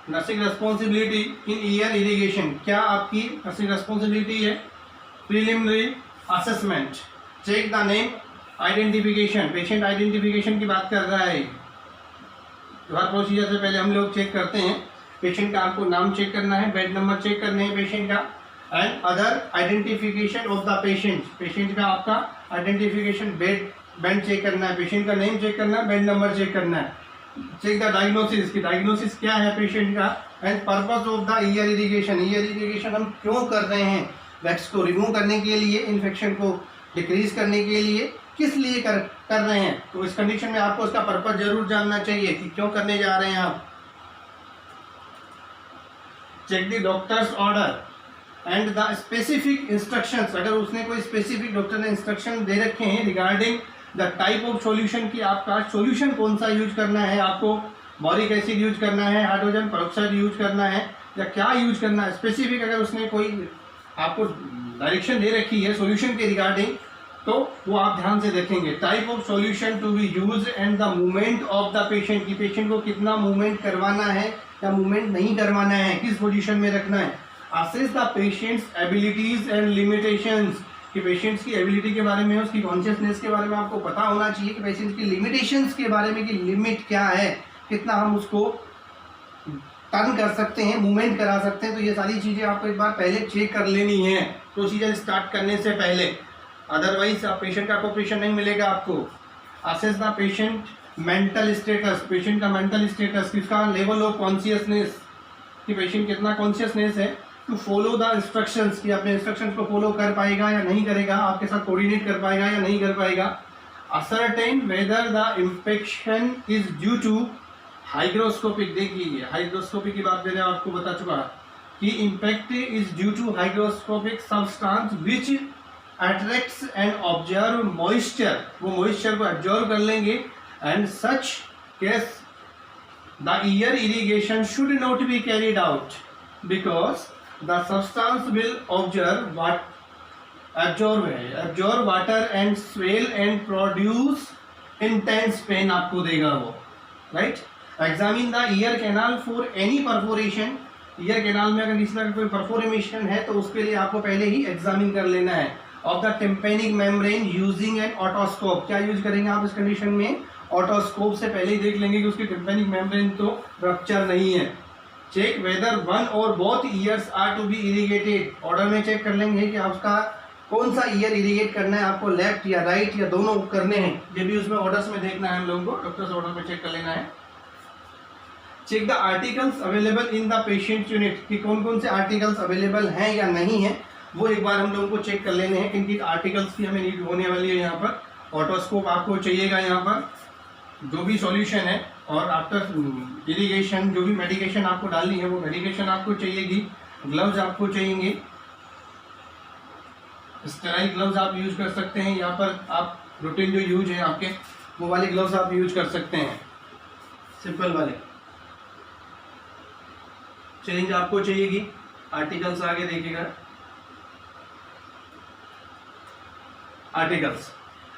Nursing responsibility in ear irrigation, क्या आपकी नर्सिंग रेस्पॉन्सिबिलिटी है? Preliminary assessment, check the name identification, patient identification की बात कर रहा है। हर प्रोसीजर से पहले हम लोग चेक करते हैं पेशेंट का, आपको नाम चेक करना है, बेड नंबर चेक करने हैं पेशेंट का, and other identification of the patient, patient का आपका आइडेंटिफिकेशन, बेड चेक करना है, पेशेंट का नेम चेक करना है, बेड नंबर चेक करना है, चेक द डायग्नोसिस की डायग्नोसिस क्या है पेशेंट का, and purpose of the ear irrigation, ear irrigation हम क्यों कर रहे हैं? वैक्स को रिमूव करने के लिए, इन्फेक्शन को डिक्रीज करने के लिए, किस लिए कर रहे हैं? तो इस कंडीशन में आपको उसका पर्पस जरूर जानना चाहिए कि क्यों करने जा रहे हैं आप। Check the doctor's order and the specific instructions, अगर उसने कोई स्पेसिफिक डॉक्टर ने इंस्ट्रक्शन दे रखे हैं regarding the type of solution की, आपका सॉल्यूशन कौन सा यूज करना है, आपको बॉरिक एसिड यूज करना है, हाइड्रोजन पेरोक्साइड यूज करना है या क्या यूज करना है, स्पेसिफिक अगर उसने कोई आपको डायरेक्शन दे रखी है सॉल्यूशन के रिगार्डिंग तो वो आप ध्यान से देखेंगे। Type of solution to be use and the movement of the patient, की पेशेंट को कितना मूवमेंट करवाना है या मूवमेंट नहीं करवाना है, किस पोजीशन में रखना है। Assess the patients abilities and limitations, कि पेशेंट्स की एबिलिटी के बारे में, उसकी कॉन्शियसनेस के बारे में आपको पता होना चाहिए कि पेशेंट्स की लिमिटेशंस के बारे में, कि लिमिट क्या है, कितना हम उसको टर्न कर सकते हैं, मूवमेंट करा सकते हैं। तो ये सारी चीज़ें आपको एक बार पहले चेक कर लेनी है प्रोसीजर स्टार्ट करने से पहले, अदरवाइज पेशेंट का कोऑपरेशन नहीं मिलेगा आपको। Assess the patient mental status, patient का मेंटल स्टेटस, किसका लेवल ऑफ कॉन्शियसनेस, कि पेशेंट कितना कॉन्शियसनेस है टू फॉलो द इंस्ट्रक्शंस, कि अपने इंस्ट्रक्शंस को फॉलो कर पाएगा या नहीं करेगा, आपके साथ कोऑर्डिनेट कर पाएगा या नहीं कर पाएगा। Ascertain whether the infection is due to hygroscopic, देखिए हाइग्रोस्कोपिक की बात मैंने आपको बता चुका कि impact is due to hygroscopic substance which attracts and observe moisture, वो मॉइस्चर को ऑब्जर्व कर लेंगे, and such case the ear irrigation should not be carried out because the substance will observe water and swell and produce intense pain, आपको देगा वो, right. Examine the ear canal for any perforation, ear canal में अगर किसी तरह कोई perforation है तो उसके लिए आपको पहले ही एग्जामिन कर लेना है। Of the tympanic membrane using an otoscope, क्या यूज करेंगे आप इस कंडीशन में? ऑटोस्कोप से पहले ही देख लेंगे कि उसकी टिम्पेनिक मेम्ब्रेन तो रप्चर नहीं है। Check whether one or both ears are to be irrigated, order में चेक कर लेंगे कि आपका कौन सा ईयर इरिगेट करना है, आपको लेफ्ट या राइट या दोनों करने हैं, ये भी उसमें ऑर्डर्स में देखना है हम लोगों को, डॉक्टर्स ऑर्डर में चेक कर लेना है। Check the articles available in the patient unit, कि कौन कौन से आर्टिकल्स अवेलेबल हैं या नहीं है, वो एक बार हम लोगों को चेक कर लेने हैं, किन आर्टिकल्स की हमें नीड होने वाली है। यहाँ पर ऑटोस्कोप आपको चाहिएगा, यहाँ पर जो भी सॉल्यूशन है, और आफ्टर इरिगेशन जो भी मेडिकेशन आपको डालनी है वो मेडिकेशन आपको चाहिएगी, ग्लव्स आपको चाहिए, स्टेराइल ग्लव्स आप यूज कर सकते हैं, यहाँ पर आप रूटीन जो यूज है आपके वो वाले ग्लव्स आप यूज कर सकते हैं, सिंपल वाले। चेंज आपको चाहिएगी, आर्टिकल्स आगे देखिएगा, आर्टिकल्स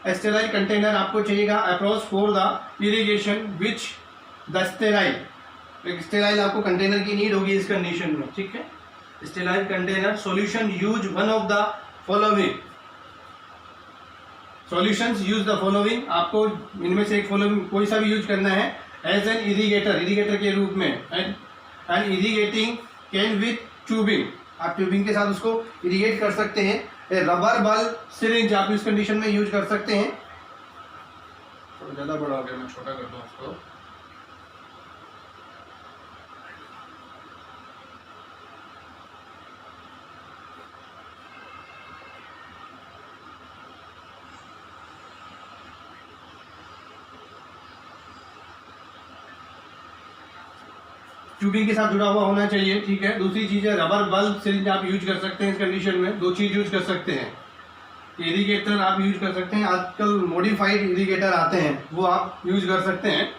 स्टेराइल कंटेनर आपको चाहिएगा, approach for the irrigation which the sterile, एक स्टेराइल आपको कंटेनर की नीड होगी इस कंडीशन में, ठीक है। Sterile container, solution use one of the following, solutions use the following, आपको इनमें से एक फॉलोइंग कोई सा भी यूज करना है एज एन इरिगेटर, इरिगेटर के रूप में, and irrigating can with tubing, आप ट्यूबिंग के साथ उसको इरिगेट कर सकते हैं। रबर बल सिरिंज आप इस कंडीशन में यूज कर सकते हैं, थोड़ा ज़्यादा बड़ा हो गया, मैं छोटा कर दूँ उसको। ट्यूबिंग के साथ जुड़ा हुआ होना चाहिए, ठीक है। दूसरी चीज़ है रबर बल्ब सिरिंज आप यूज कर सकते हैं इस कंडीशन में, 2 चीज़ यूज कर सकते हैं। इरिगेटर आप यूज कर सकते हैं, आजकल मॉडिफाइड इरिगेटर आते हैं वो आप यूज कर सकते हैं।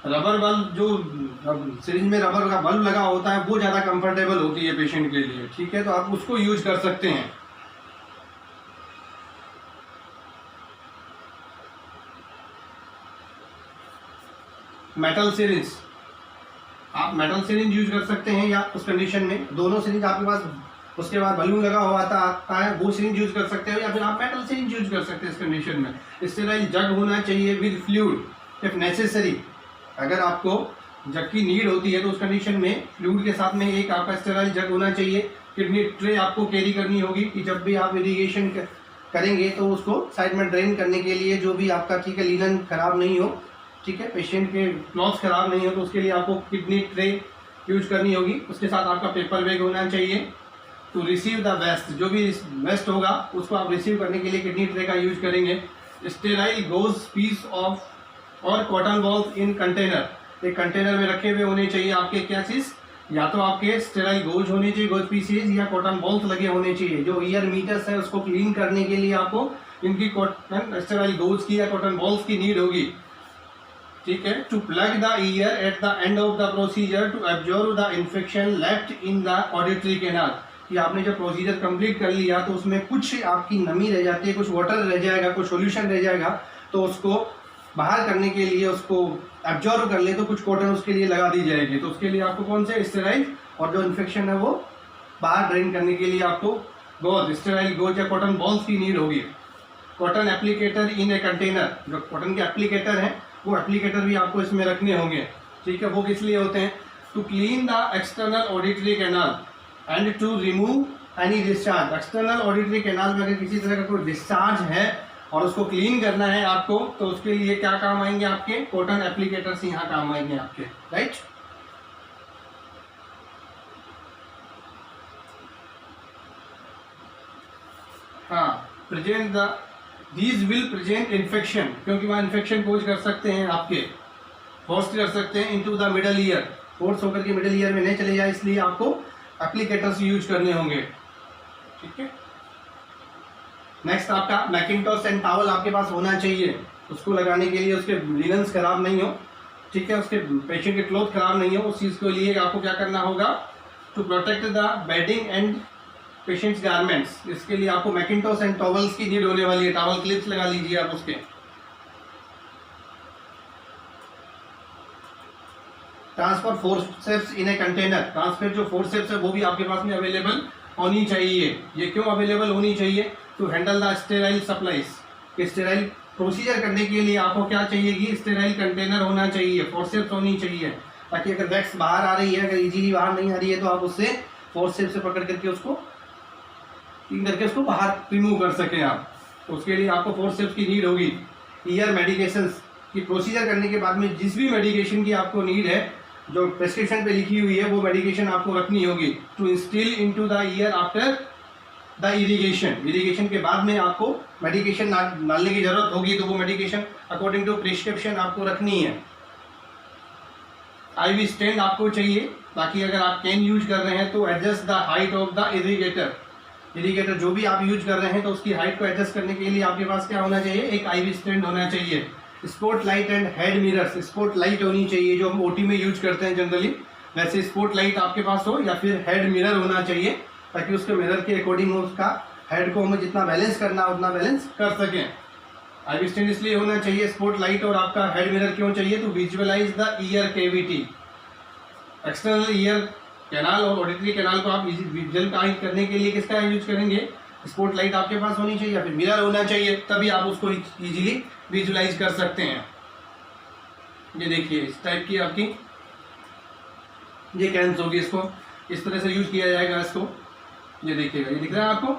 रबर बल्ब जो सिरिंज में रबर का बल्ब लगा होता है वो ज़्यादा कंफर्टेबल होती है पेशेंट के लिए, ठीक है, तो आप उसको यूज कर सकते हैं। मेटल सिरिंज, आप मेटल सिरिंज यूज कर सकते हैं, या उस कंडीशन में दोनों सिरिंज आपके पास उसके बाद बलून लगा हुआ आता है वो सिरिंज यूज कर सकते हो, या फिर आप मेटल सिरिंज यूज कर सकते हैं इस कंडीशन में। स्टेराइल जग होना चाहिए विद फ्लूइड इफ नेसेसरी, अगर आपको जग की नीड होती है तो उस कंडीशन में फ्लूइड के साथ में एक आपका स्टेराइल जग होना चाहिए। किडनी ट्रे आपको कैरी करनी होगी कि जब भी आप इरिगेशन करेंगे तो उसको साइड में ड्रेन करने के लिए, जो भी आपका, ठीक है, लीलन खराब नहीं हो, ठीक है, पेशेंट के क्लॉथ्स खराब नहीं हो, तो उसके लिए आपको किडनी ट्रे यूज करनी होगी। उसके साथ आपका पेपर बैग होना चाहिए टू रिसीव द वेस्ट, जो भी वेस्ट होगा उसको आप रिसीव करने के लिए किडनी ट्रे का यूज करेंगे। स्टेराइल गोज पीस ऑफ और कॉटन बॉल्स इन कंटेनर, एक कंटेनर में रखे हुए होने चाहिए आपके क्या चीज़, या तो आपके स्टेराइल गोज होने चाहिए, गोज पीसेज, या कॉटन बॉल्स लगे होने चाहिए। जो ईयर मीटर्स है उसको क्लीन करने के लिए आपको इनकी कॉटन स्टेराइल गोज की या कॉटन बॉल्स की नीड होगी, ठीक है। To plug the ear at the end of the procedure to absorb the infection left in the auditory canal, कि आपने जब प्रोसीजर कंप्लीट कर लिया तो उसमें कुछ आपकी नमी रह जाती है, कुछ वाटर रह जाएगा, कुछ सॉल्यूशन रह जाएगा, तो उसको बाहर करने के लिए, उसको एब्जॉर्ब कर ले तो कुछ कॉटन उसके लिए लगा दी जाएगी। तो उसके लिए आपको कौन से स्टेराइल और जो इन्फेक्शन है वो बाहर ड्रेन करने के लिए आपको गोज, स्टेराइल गोज या कॉटन बॉल्स की नीड होगी। Cotton applicator in a container, जो कॉटन के एप्लीकेटर हैं वो एप्लीकेटर भी आपको इसमें रखने होंगे, ठीक है। वो किस लिए होते हैं, to clean the external auditory canal and to remove any discharge. External auditory canal में अगर किसी तरह का कोई डिस्चार्ज है और उसको क्लीन करना है आपको, तो उसके लिए क्या काम आएंगे आपके कॉटन एप्लीकेटर्स यहाँ काम आएंगे आपके, राइट। हाँ, present the these will present infection, क्योंकि वहाँ इन्फेक्शन कोज कर सकते हैं, आपके फोर्स कर सकते हैं into the middle year, force होकर के मिडल ईयर में नहीं चले जाए, इसलिए आपको एप्लीकेटर्स यूज करने होंगे, ठीक है। नेक्स्ट आपका मैकिंटॉश एंड टॉवल आपके पास होना चाहिए, उसको लगाने के लिए, उसके लिनन्स खराब नहीं हो, ठीक है, उसके पेशेंट के क्लोथ खराब नहीं हो, उस चीज़ के लिए आपको क्या करना होगा, to protect the bedding and patient's garments, इसके लिए आपको मैकिंटॉश एंड टॉवल्स की नीड होने वाली है। टॉवल क्लिप्स लगा लीजिए आप उसके। Transfer forceps in a container, transfer जो फोर्सेप्स है वो भी आपके पास में अवेलेबल होनी चाहिए। ये क्यों अवेलेबल होनी चाहिए, to handle the sterile supplies, sterile procedure करने के लिए आपको क्या चाहिए कि स्टेराइल कंटेनर होना चाहिए, फोर्सेप्स होनी चाहिए, ताकि अगर वैक्स बाहर आ रही है, अगर इजीली बाहर नहीं आ रही है, तो आप उससे फोर्सेप्स से पकड़ करके उसको क्लीन करके उसको बाहर रिमूव कर सकें आप। तो उसके लिए आपको फोर्सेप्स की नीड होगी। ईयर मेडिकेशंस की प्रोसीजर करने के बाद में जिस भी मेडिकेशन की आपको नीड है, जो प्रेस्क्रिप्शन पे लिखी हुई है, वो मेडिकेशन आपको रखनी होगी। To instil into the ear after the irrigation, irrigation के बाद में आपको मेडिकेशन डालने की जरूरत होगी, तो वो मेडिकेशन अकॉर्डिंग टू प्रिस्क्रिप्शन आपको रखनी है। आईवी स्टैंड आपको चाहिए, ताकि अगर आप कैन यूज कर रहे हैं तो adjust the height of the irrigator, irrigator जो भी आप यूज कर रहे हैं तो उसकी हाइट को एडजस्ट करने के लिए आपके पास क्या होना चाहिए, एक आईवी स्टैंड होना चाहिए। Spot light and head mirrors, spot light होनी चाहिए जो हम ओटी में यूज करते हैं जनरली, वैसे स्पॉट लाइट आपके पास हो, या फिर हेड मिरर होना चाहिए, ताकि उसके मिरर के अकॉर्डिंग उसका हेड को हमें जितना बैलेंस करना उतना बैलेंस कर सकें। आईवी स्टैंड इसलिए होना चाहिए, स्पॉट लाइट और आपका हेड मिरर क्यों चाहिए, to visualise the ear cavity, external ear canal और ऑडिटरी कैनाल को आप विजुअलाइज करने के लिए किसका यूज करेंगे, स्पॉट लाइट आपके पास होनी चाहिए या फिर मिरर होना चाहिए, तभी आप उसको इजीली विजुअलाइज कर सकते हैं। ये देखिए इस टाइप की आपकी ये कैंस होगी, इसको इस तरह से यूज किया जाएगा। इसको ये देखिएगा, ये दिख रहा है आपको,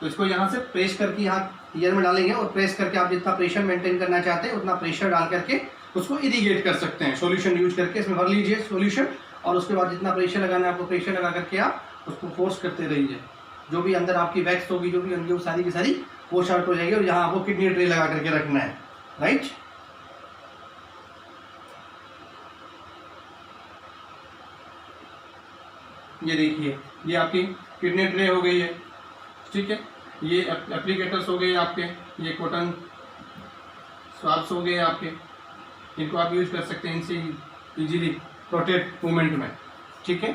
तो इसको यहाँ से प्रेस करके यहाँ ईयर में डालेंगे और प्रेस करके आप जितना प्रेशर मेंटेन करना चाहते हैं उतना प्रेशर डाल करके उसको इरिगेट कर सकते हैं। सॉल्यूशन यूज करके इसमें भर लीजिए सॉल्यूशन, और उसके बाद जितना प्रेशर लगाना है आपको प्रेशर लगा करके आप उसको फोर्स करते रहिए। जो भी अंदर आपकी वैक्स होगी, जो भी अंदर, वो सारी की सारी वॉश आउट हो जाएगी, और यहाँ आपको किडनी ट्रे लगा करके रखना है, राइट। ये देखिए, ये आपकी किडनी ट्रे हो गई है, ठीक है। ये एप्लीकेटर्स हो गए आपके, ये कॉटन स्वाब्स हो गए आपके, इनको आप यूज कर सकते हैं इनसे इजीली रोटेट मूवमेंट में, ठीक है।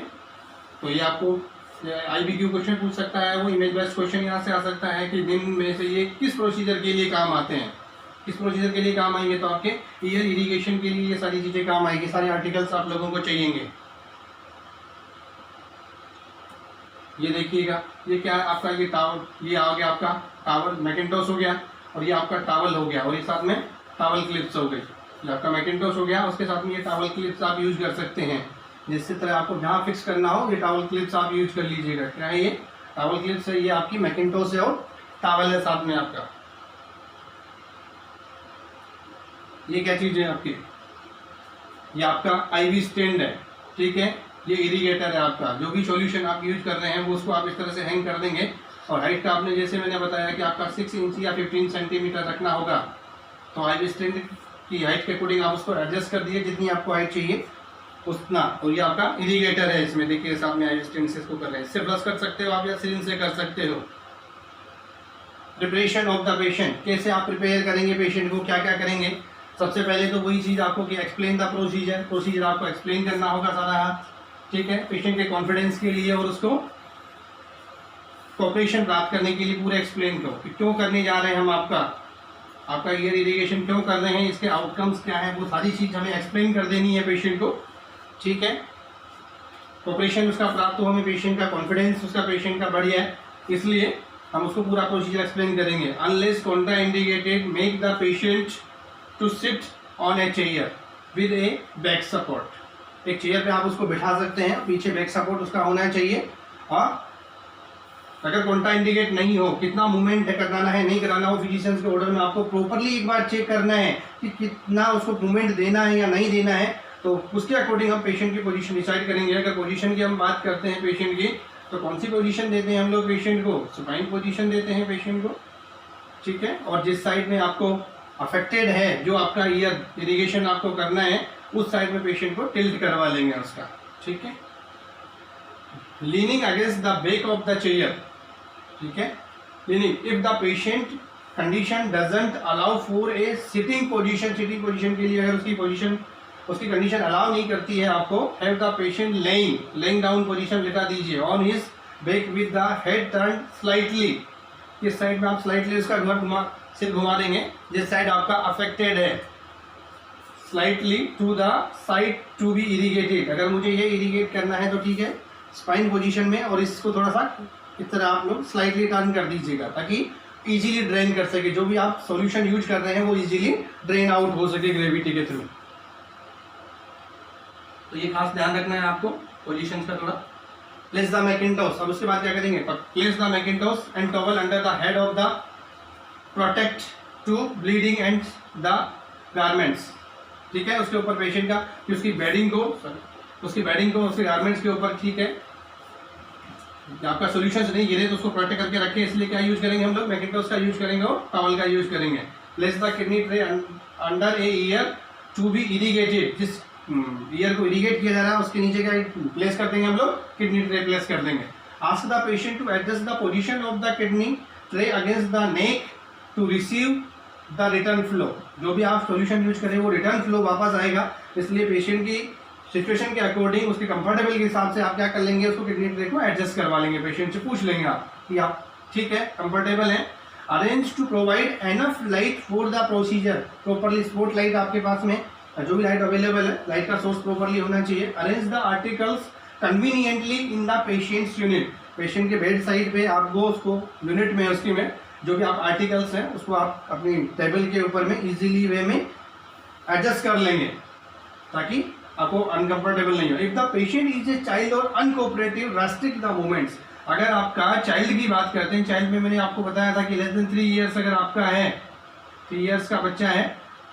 तो ये आपको IBQ क्वेश्चन पूछ सकता है, वो इमेज बेस्ड क्वेश्चन यहाँ से आ सकता है कि दिन में से ये किस प्रोसीजर के लिए काम आते हैं, किस प्रोसीजर के लिए काम आएंगे। तो आपके ईयर इरिगेशन के लिए ये सारी चीज़ें काम आएगी, सारे आर्टिकल्स आप लोगों को चाहिएंगे। ये देखिएगा, ये क्या है आपका, ये टावल, ये आ गया आपका टावल मैकिन्टॉश हो गया, और ये आपका टावल हो गया, और ये साथ में टावल क्लिप्स हो गई। ये आपका मैकिन्टॉश हो गया, उसके साथ में ये टावल क्लिप्स आप यूज कर सकते हैं। जिस तरह आपको जहाँ फिक्स करना हो ये टावल क्लिप्स आप यूज कर लीजिएगा। क्या है ये टावल क्लिप्स है, ये आपकी मैकिन्टॉश है और टावल है साथ में आपका। ये क्या चीज़ है आपकी, ये आपका IV स्टैंड है, ठीक है। ये इरीगेटर है आपका, जो भी सॉल्यूशन आप यूज कर रहे हैं वो उसको आप इस तरह से हैंग कर देंगे। और हाइट का आपने जैसे मैंने बताया कि आपका 6 इंच या 15 सेंटीमीटर रखना होगा, तो IV स्टैंड की हाइट के अकॉर्डिंग आप उसको एडजस्ट कर दिए, जितनी आपको हाइट चाहिए उतना। और ये आपका इरीगेटर है, इसमें देखिए साथ में IV स्टैंड से इसको कर रहे हैं। इससे फ्लश कर सकते हो आप या सिरिंज से कर सकते हो। प्रिपरेशन ऑफ द पेशेंट, कैसे आप प्रिपेयर करेंगे पेशेंट को, क्या क्या करेंगे। सबसे पहले तो वही चीज़ आपको कि एक्सप्लेन द प्रोसीजर आपको एक्सप्लेन करना होगा सारा, ठीक है, पेशेंट के कॉन्फिडेंस के लिए, और उसको कोऑपरेशन प्राप्त करने के लिए पूरे एक्सप्लेन करो कि क्यों करने जा रहे हैं हम, आपका ईयर इरिगेशन क्यों कर रहे हैं, इसके आउटकम्स क्या है, वो सारी चीज़ हमें एक्सप्लेन कर देनी है पेशेंट को, ठीक है। कोऑपरेशन उसका प्राप्त हो, हमें पेशेंट का कॉन्फिडेंस उसका पेशेंट का बढ़ जाए, इसलिए हम उसको पूरा प्रोसीजर एक्सप्लेन करेंगे। Unless contraindicated, make the patient to sit on a chair with a back support. एक चेयर पे आप उसको बिठा सकते हैं, पीछे बैक सपोर्ट उसका होना चाहिए। और अगर कॉन्ट्रा इंडिकेट नहीं हो, कितना मूवमेंट कराना है नहीं कराना हो, फिजिशियंस के ऑर्डर में आपको प्रॉपरली एक बार चेक करना है कि कितना उसको मूवमेंट देना है या नहीं देना है। तो उसके अकॉर्डिंग हम पेशेंट की पोजीशन डिसाइड करेंगे। अगर पोजीशन की हम बात करते हैं पेशेंट की, तो कौन सी पोजीशन देते हैं हम लोग पेशेंट को, सुपाइन पोजीशन देते हैं पेशेंट को, ठीक है। और जिस साइड में आपको अफेक्टेड है, जो आपका ईयर इरिगेशन आपको करना है, उस साइड में पेशेंट को टिल्ट करवा लेंगे उसका, ठीक है। Leaning against the back of the chair, ठीक है। Leaning if the patient condition doesn't allow for a sitting position, sitting position के लिए अगर उसकी पोजीशन उसकी कंडीशन अलाउ नहीं करती है आपको, have the patient laying down position लेटा दीजिए on his back with the head turn slightly. किस साइड में आप स्लाइटली उसका सिर घुमा देंगे, जिस साइड आपका अफेक्टेड है, slightly to the side to be irrigated. अगर मुझे ये इरीगेट करना है तो ठीक है, स्पाइन पोजीशन में, और इसको थोड़ा सा इस तरह आप लोग स्लाइटली टर्न कर दीजिएगा ताकि इजीली ड्रेन कर सके, जो भी आप सॉल्यूशन यूज कर रहे हैं वो इजीली ड्रेन आउट हो सके ग्रेविटी के थ्रू। तो ये खास ध्यान रखना है आपको पोजीशन का थोड़ा। प्लेस द मैकिन्टॉश, अब उसके बाद क्या करेंगे, place the mackintosh and towel under the head of the protect to bleeding and the garments, ठीक है। उसके ऊपर पेशेंट का उसकी बेडिंग को उसके गारमेंट्स के ऊपर, ठीक है। आपका सोल्यूशन नहीं गिरे तो उसको प्रोटेक्ट करके रखें, इसलिए क्या यूज करेंगे हम लोग, मैकिन्टॉश का यूज करेंगे और टॉवल का यूज करेंगे। Place the kidney tray under a ear to be irrigated, जिस ईयर को इरीगेट किया जा रहा है उसके नीचे क्या प्लेस कर देंगे हम लोग, किडनी ट्रे प्लेस कर देंगे। Ask the patient to adjust the position of the kidney tray against the neck to receive the return flow. जो भी आप सॉल्यूशन यूज करें वो रिटर्न फ्लो वापस आएगा, इसलिए पेशेंट की सिचुएशन के अकॉर्डिंग उसके कंफर्टेबल के हिसाब से आप क्या कर लेंगे, उसको किडनी ट्रे को एडजस्ट करवा लेंगे। पेशेंट से पूछ लेंगे आप कि आप ठीक है कंफर्टेबल हैं। Arrange to provide enough light for the procedure, properly spot light आपके पास में जो भी लाइट अवेलेबल है, लाइट का सोर्स प्रॉपरली होना चाहिए। Arrange the articles conveniently in the patient's unit, patient के बेड साइड पे आपको उसको यूनिट में उसकी में जो भी आप आर्टिकल्स हैं उसको आप अपनी टेबल के ऊपर में इजीली वे में एडजस्ट कर लेंगे ताकि आपको अनकंफर्टेबल नहीं हो। If the patient is a child और अनकोऑपरेटिव, रेस्ट्रिक्ट द मूवमेंट्स। अगर आपका चाइल्ड की बात करते हैं, चाइल्ड में मैंने आपको बताया था कि लेस देन 3 ईयर्स अगर आपका है, 3 ईयर्स का बच्चा है,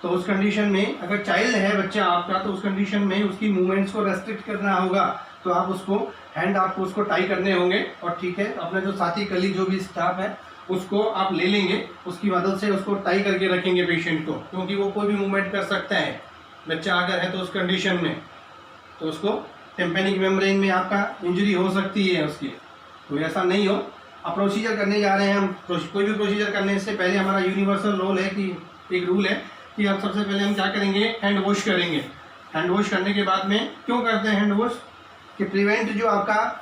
तो उस कंडीशन में अगर चाइल्ड है बच्चा आपका, तो उस कंडीशन में उसकी मूवमेंट्स को रेस्ट्रिक्ट करना होगा। तो आप उसको हैंड आपको उसको टाई करने होंगे, और ठीक है अपने जो साथी कली जो भी स्टाफ है उसको आप ले लेंगे, उसकी मदद से उसको टाई करके रखेंगे पेशेंट को, क्योंकि वो कोई भी मूवमेंट कर सकता है। बच्चा अगर है तो उस कंडीशन में तो उसको टेम्पेनिक मेम्ब्रेन में आपका इंजरी हो सकती है उसकी, तो ऐसा नहीं हो। अब प्रोसीजर करने जा रहे हैं हम। कोई भी प्रोसीजर करने से पहले हमारा यूनिवर्सल रोल है कि एक रूल है कि अब सबसे पहले हम क्या करेंगे, हैंड वॉश करेंगे। हैंड वॉश करने के बाद में क्यों करते हैं हैंड वॉश, कि प्रिवेंट जो आपका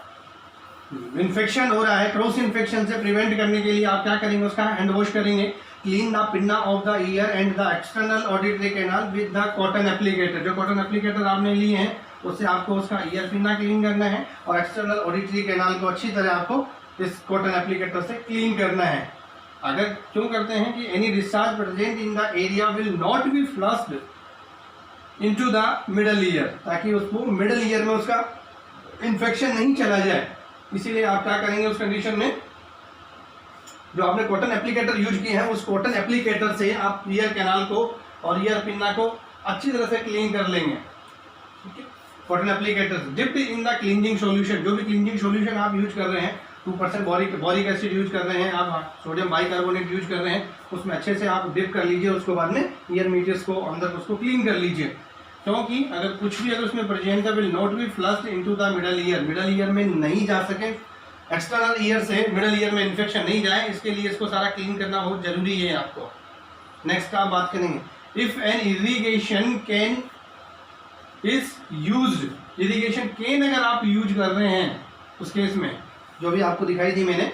इन्फेक्शन हो रहा है, क्रॉस इन्फेक्शन से प्रिवेंट करने के लिए आप क्या करेंगे, उसका हैंड वॉश करेंगे। Clean the pinna of the year and the external auditory canal with the cotton applicator. जो कॉटन एप्लीकेटर आपने लिए हैं उससे आपको उसका ईयर पिन्ना क्लीन करना है और एक्सटर्नल ऑडिटरी कैनाल को अच्छी तरह आपको इस कॉटन एप्लीकेटर से क्लीन करना है। अगर क्यों करते हैं कि any discharge present in the area will not be flushed into the middle year, ताकि उसको मिडल ईयर में उसका इन्फेक्शन नहीं चला जाए। इसीलिए आप क्या करेंगे उस कंडीशन में, जो आपने कॉटन एप्लीकेटर यूज किए हैं उस कॉटन एप्लीकेटर से आप ईयर कैनाल को और ईयर पिन्ना को अच्छी तरह से क्लीन कर लेंगे। Cotton applicator dipped in the cleansing solution, जो भी क्लींजिंग सॉल्यूशन आप यूज कर रहे हैं, 2% बोरिक एसिड यूज कर रहे हैं आप, सोडियम बाइकार्बोनेट यूज कर रहे हैं, उसमें अच्छे से आप डिप कर लीजिए। उसको बाद में ईयर मीडियस को अंदर उसको क्लीन कर लीजिए, क्योंकि अगर कुछ भी अगर उसमें प्रेजेंट है will not be flushed into the middle year, middle ear में नहीं जा सके, एक्सटर्नल ईयर से मिडल ईयर में इन्फेक्शन नहीं जाए, इसके लिए इसको सारा क्लीन करना बहुत जरूरी है आपको। नेक्स्ट आप बात करेंगे, if an irrigation can is used, irrigation can अगर आप यूज कर रहे हैं उस केस में जो भी आपको दिखाई दी मैंने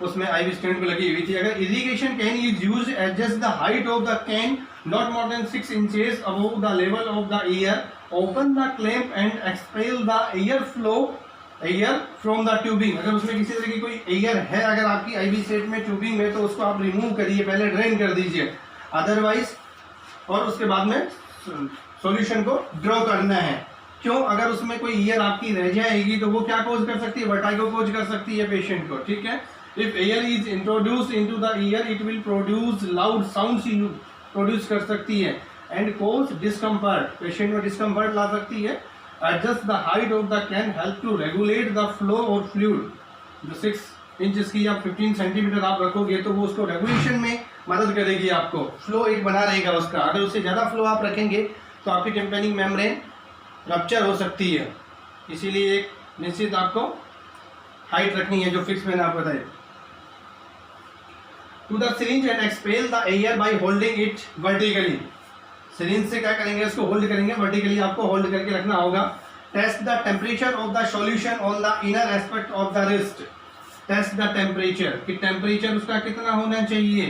उसमें आईवी स्टैंड पे लगी हुई थी, अगर irrigation can is used adjust the height of the can not more than 6 inches above the level of the ear, open the clamp and expel the air from the tubing। अगर उसमें किसी तरह की कोई एयर है अगर आपकी IV set में ट्यूबिंग में, तो उसको आप रिमूव करिए, पहले ड्रेन कर दीजिए अदरवाइज, और उसके बाद में सॉल्यूशन को ड्रॉ करना है। क्यों, अगर उसमें कोई ईयर आपकी रह जाएगी तो वो क्या कोज कर सकती है, वर्टाइगो कोज कर सकती है पेशेंट को, ठीक है। If air is introduced into the ear it will produce loud sounds produce कर सकती है एंड कोज डिस्कम्फर्ट, पेशेंट में डिस्कम्फर्ट ला सकती है। Adjust the height of the can help to regulate the flow or fluid, जो 6 inches की या 15 सेंटीमीटर आप रखोगे तो वो उसको रेगुलेशन में मदद करेगी, आपको फ्लो एक बना रहेगा उसका। अगर उससे ज़्यादा फ्लो आप रखेंगे तो आपकी टेम्पेनिक मेम्ब्रेन रप्चर हो सकती है, इसीलिए एक निश्चित आपको हाइट रखनी है जो फिक्स मैंने आपको बताया। To the syringe and expel the air by holding it vertically, syringe से क्या करेंगे, इसको होल्ड करेंगे, वर्टिकली आपको होल्ड करके रखना होगा। Test the temperature of the solution on the inner aspect of the wrist, test the temperature कि टेम्परेचर उसका कितना होना चाहिए।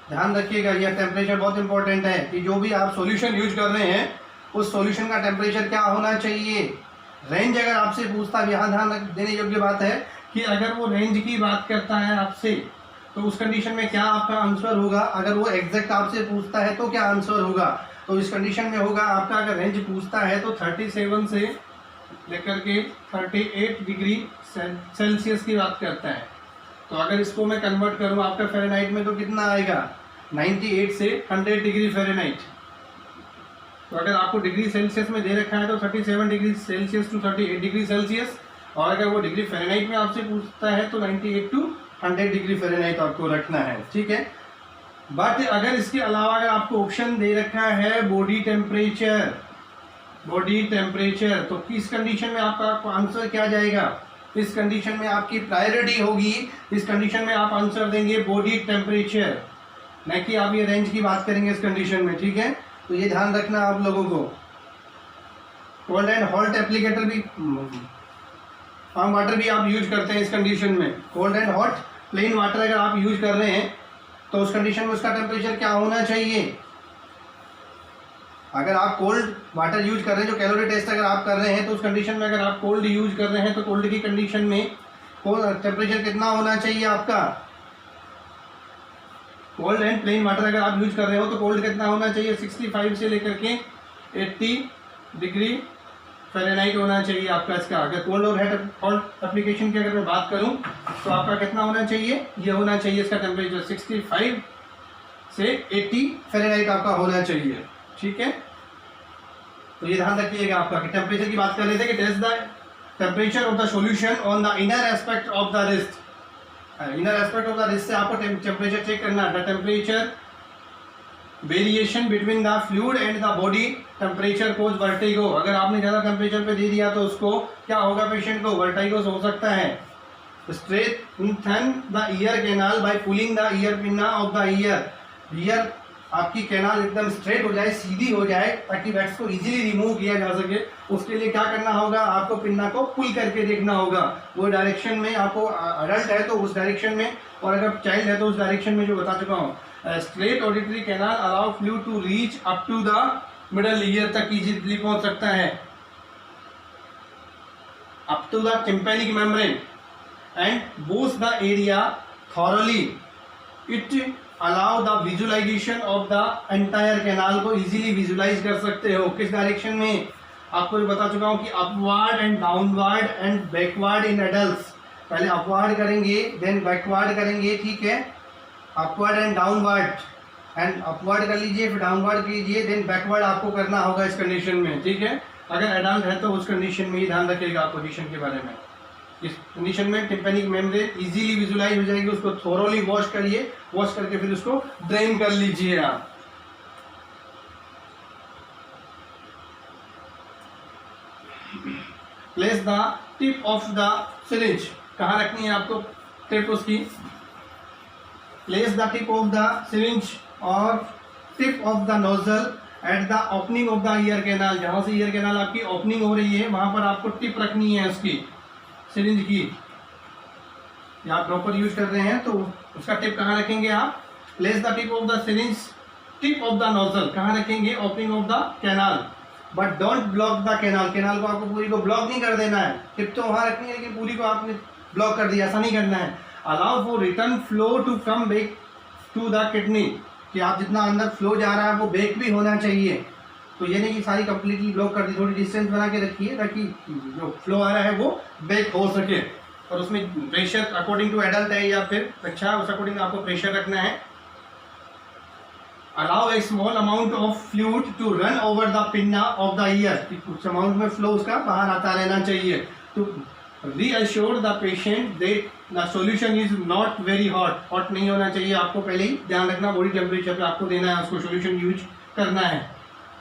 ध्यान रखिएगा यह टेम्परेचर बहुत इंपॉर्टेंट है कि जो भी आप सॉल्यूशन यूज कर रहे हैं उस सॉल्यूशन का टेम्परेचर क्या होना चाहिए। रेंज अगर आपसे पूछता है, यहाँ ध्यान देने योग्य बात है कि अगर वो रेंज की बात करता है आपसे तो उस कंडीशन में क्या आपका आंसर होगा, अगर वो एग्जैक्ट आपसे पूछता है तो क्या आंसर होगा। तो इस कंडीशन में होगा आपका, अगर रेंज पूछता है तो 37 से लेकर के 38 डिग्री सेल्सियस की बात करता है। तो अगर इसको मैं कन्वर्ट करूँ आपका फ़ारेनहाइट में तो कितना आएगा, 98 से 100 डिग्री फ़ारेनहाइट। तो अगर आपको डिग्री सेल्सियस में दे रखा है तो 37 degree Celsius to 38 degree Celsius, और अगर वो डिग्री फ़ारेनहाइट में आपसे पूछता है तो 98 टू 100 डिग्री फ़ारेनहाइट आपको रखना है, ठीक है। बट अगर इसके अलावा अगर आपको ऑप्शन दे रखा है बॉडी टेम्परेचर, तो किस कंडीशन में आपका आंसर क्या जाएगा, इस कंडीशन में आपकी प्रायोरिटी होगी, इस कंडीशन में आप आंसर देंगे बॉडी टेम्परेचर, न कि आप ये रेंज की बात करेंगे इस कंडीशन में, ठीक है। तो ये ध्यान रखना आप लोगों को। कोल्ड एंड हॉट एप्लीकेटर भी, वार्म वाटर भी आप यूज करते हैं इस कंडीशन में। Cold and hot plain water अगर आप यूज कर रहे हैं तो उस कंडीशन में उसका टेम्परेचर क्या होना चाहिए। अगर आप कोल्ड वाटर यूज कर रहे हैं, जो कैलोरी टेस्ट अगर आप कर रहे हैं तो उस कंडीशन में अगर आप कोल्ड यूज कर रहे हैं तो कोल्ड की कंडीशन में टेम्परेचर कितना होना चाहिए आपका। कोल्ड एंड प्लेन वाटर अगर आप यूज कर रहे हो तो कोल्ड कितना होना चाहिए, 65 से लेकर के 80 डिग्री फ़ारेनहाइट होना चाहिए आपका इसका। अगर कोल्ड और हॉट एप्लीकेशन की अगर मैं बात करूं तो आपका कितना होना चाहिए, ये होना चाहिए इसका टेम्परेचर 65 से 80 फ़ारेनहाइट आपका होना चाहिए, ठीक है। तो ये ध्यान रखिएगा आपका कि टेम्परेचर की बात कर रहे थे कि test the temperature of the solution on the inner aspect of the wrist. Inner aspect of the wrist से आपको टेम्परेचर चेक करना है। The temperature variation between the fluid and the body temperature cause vertigo. अगर आपने ज़्यादा temperature पे दे दिया तो उसको क्या होगा, पेशेंट को वर्टिगो हो सकता है। Strengthen the ear canal by pulling the ear pinna of the ear. Ear आपकी कैनाल एकदम स्ट्रेट हो जाए, सीधी हो जाए, ताकि वैक्स को इजीली रिमूव किया जा सके। उसके लिए क्या करना होगा, आपको पिन्ना को पुल करके देखना होगा वो डायरेक्शन में। आपको अडल्ट है तो उस डायरेक्शन में, और अगर चाइल्ड है तो उस डायरेक्शन में, जो बता चुका हूँ। Straight auditory canal allow fluid to reach up to the middle ear तक इजीली पहुंच सकता है, up to the tympanic membrane and boost the area thoroughly. It allow the visualisation of the entire canal को easily visualise कर सकते हो। किस direction में, आपको भी बता चुका हूँ कि upward and downward and backward in adults. पहले अपवर्ड करेंगे देन बैकवर्ड करेंगे, ठीक है। Upward and downward, and upward कर लीजिए फिर डाउनवर्ड कीजिए, देन बैकवर्ड आपको करना होगा इस कंडीशन में, ठीक है। अगर एडल्ट है तो उस कंडीशन में ही ध्यान रखिएगा पोजीशन के बारे में। इस कंडीशन में टिम्पैनिक मेम्ब्रेन इजीली विजुअलाइज हो जाएगी। उसको थोरोली वॉश करिए, वॉश करके फिर उसको ड्रेन कर लीजिए आप। Place the tip of the syringe, कहाँ रखनी है आपको टिप उसकी। Place the tip of the syringe और tip of the nozzle at the opening of the ear canal. जहां से ईयर कैनाल आपकी ओपनिंग हो रही है वहां पर आपको टिप रखनी है उसकी सिरिंज की। या आप प्रॉपर यूज कर रहे हैं तो उसका टिप कहाँ रखेंगे आप। Place the tip of the syringe tip of the nozzle, कहाँ रखेंगे, opening of the canal. But don't block the canal, canal को आपको पूरी को ब्लॉक नहीं कर देना है। टिप तो वहाँ रखनी है लेकिन पूरी को आपने ब्लॉक कर दिया, ऐसा नहीं करना है। Allow for return flow to come back to the kidney, कि आप जितना अंदर फ्लो जा रहा है वो बैक भी होना चाहिए। तो ये नहीं कि सारी कंप्लीटली ब्लॉक कर दी, थोड़ी डिस्टेंस बना के रखिए ताकि जो फ्लो आ रहा है वो बैक हो सके। और उसमें प्रेशर अकॉर्डिंग टू एडल्ट है या फिर अच्छा, उस अकॉर्डिंग आपको प्रेशर रखना है। Allow a small amount of fluid to run over the pinna of the ear, उस अमाउंट में फ्लो उसका बाहर आता रहना चाहिए। तो reassure the patient that the solution is not very hot, hot नहीं होना चाहिए। आपको पहले ही ध्यान रखना, बॉडी टेम्परेचर पे आपको देना है, उसको सॉल्यूशन यूज करना है।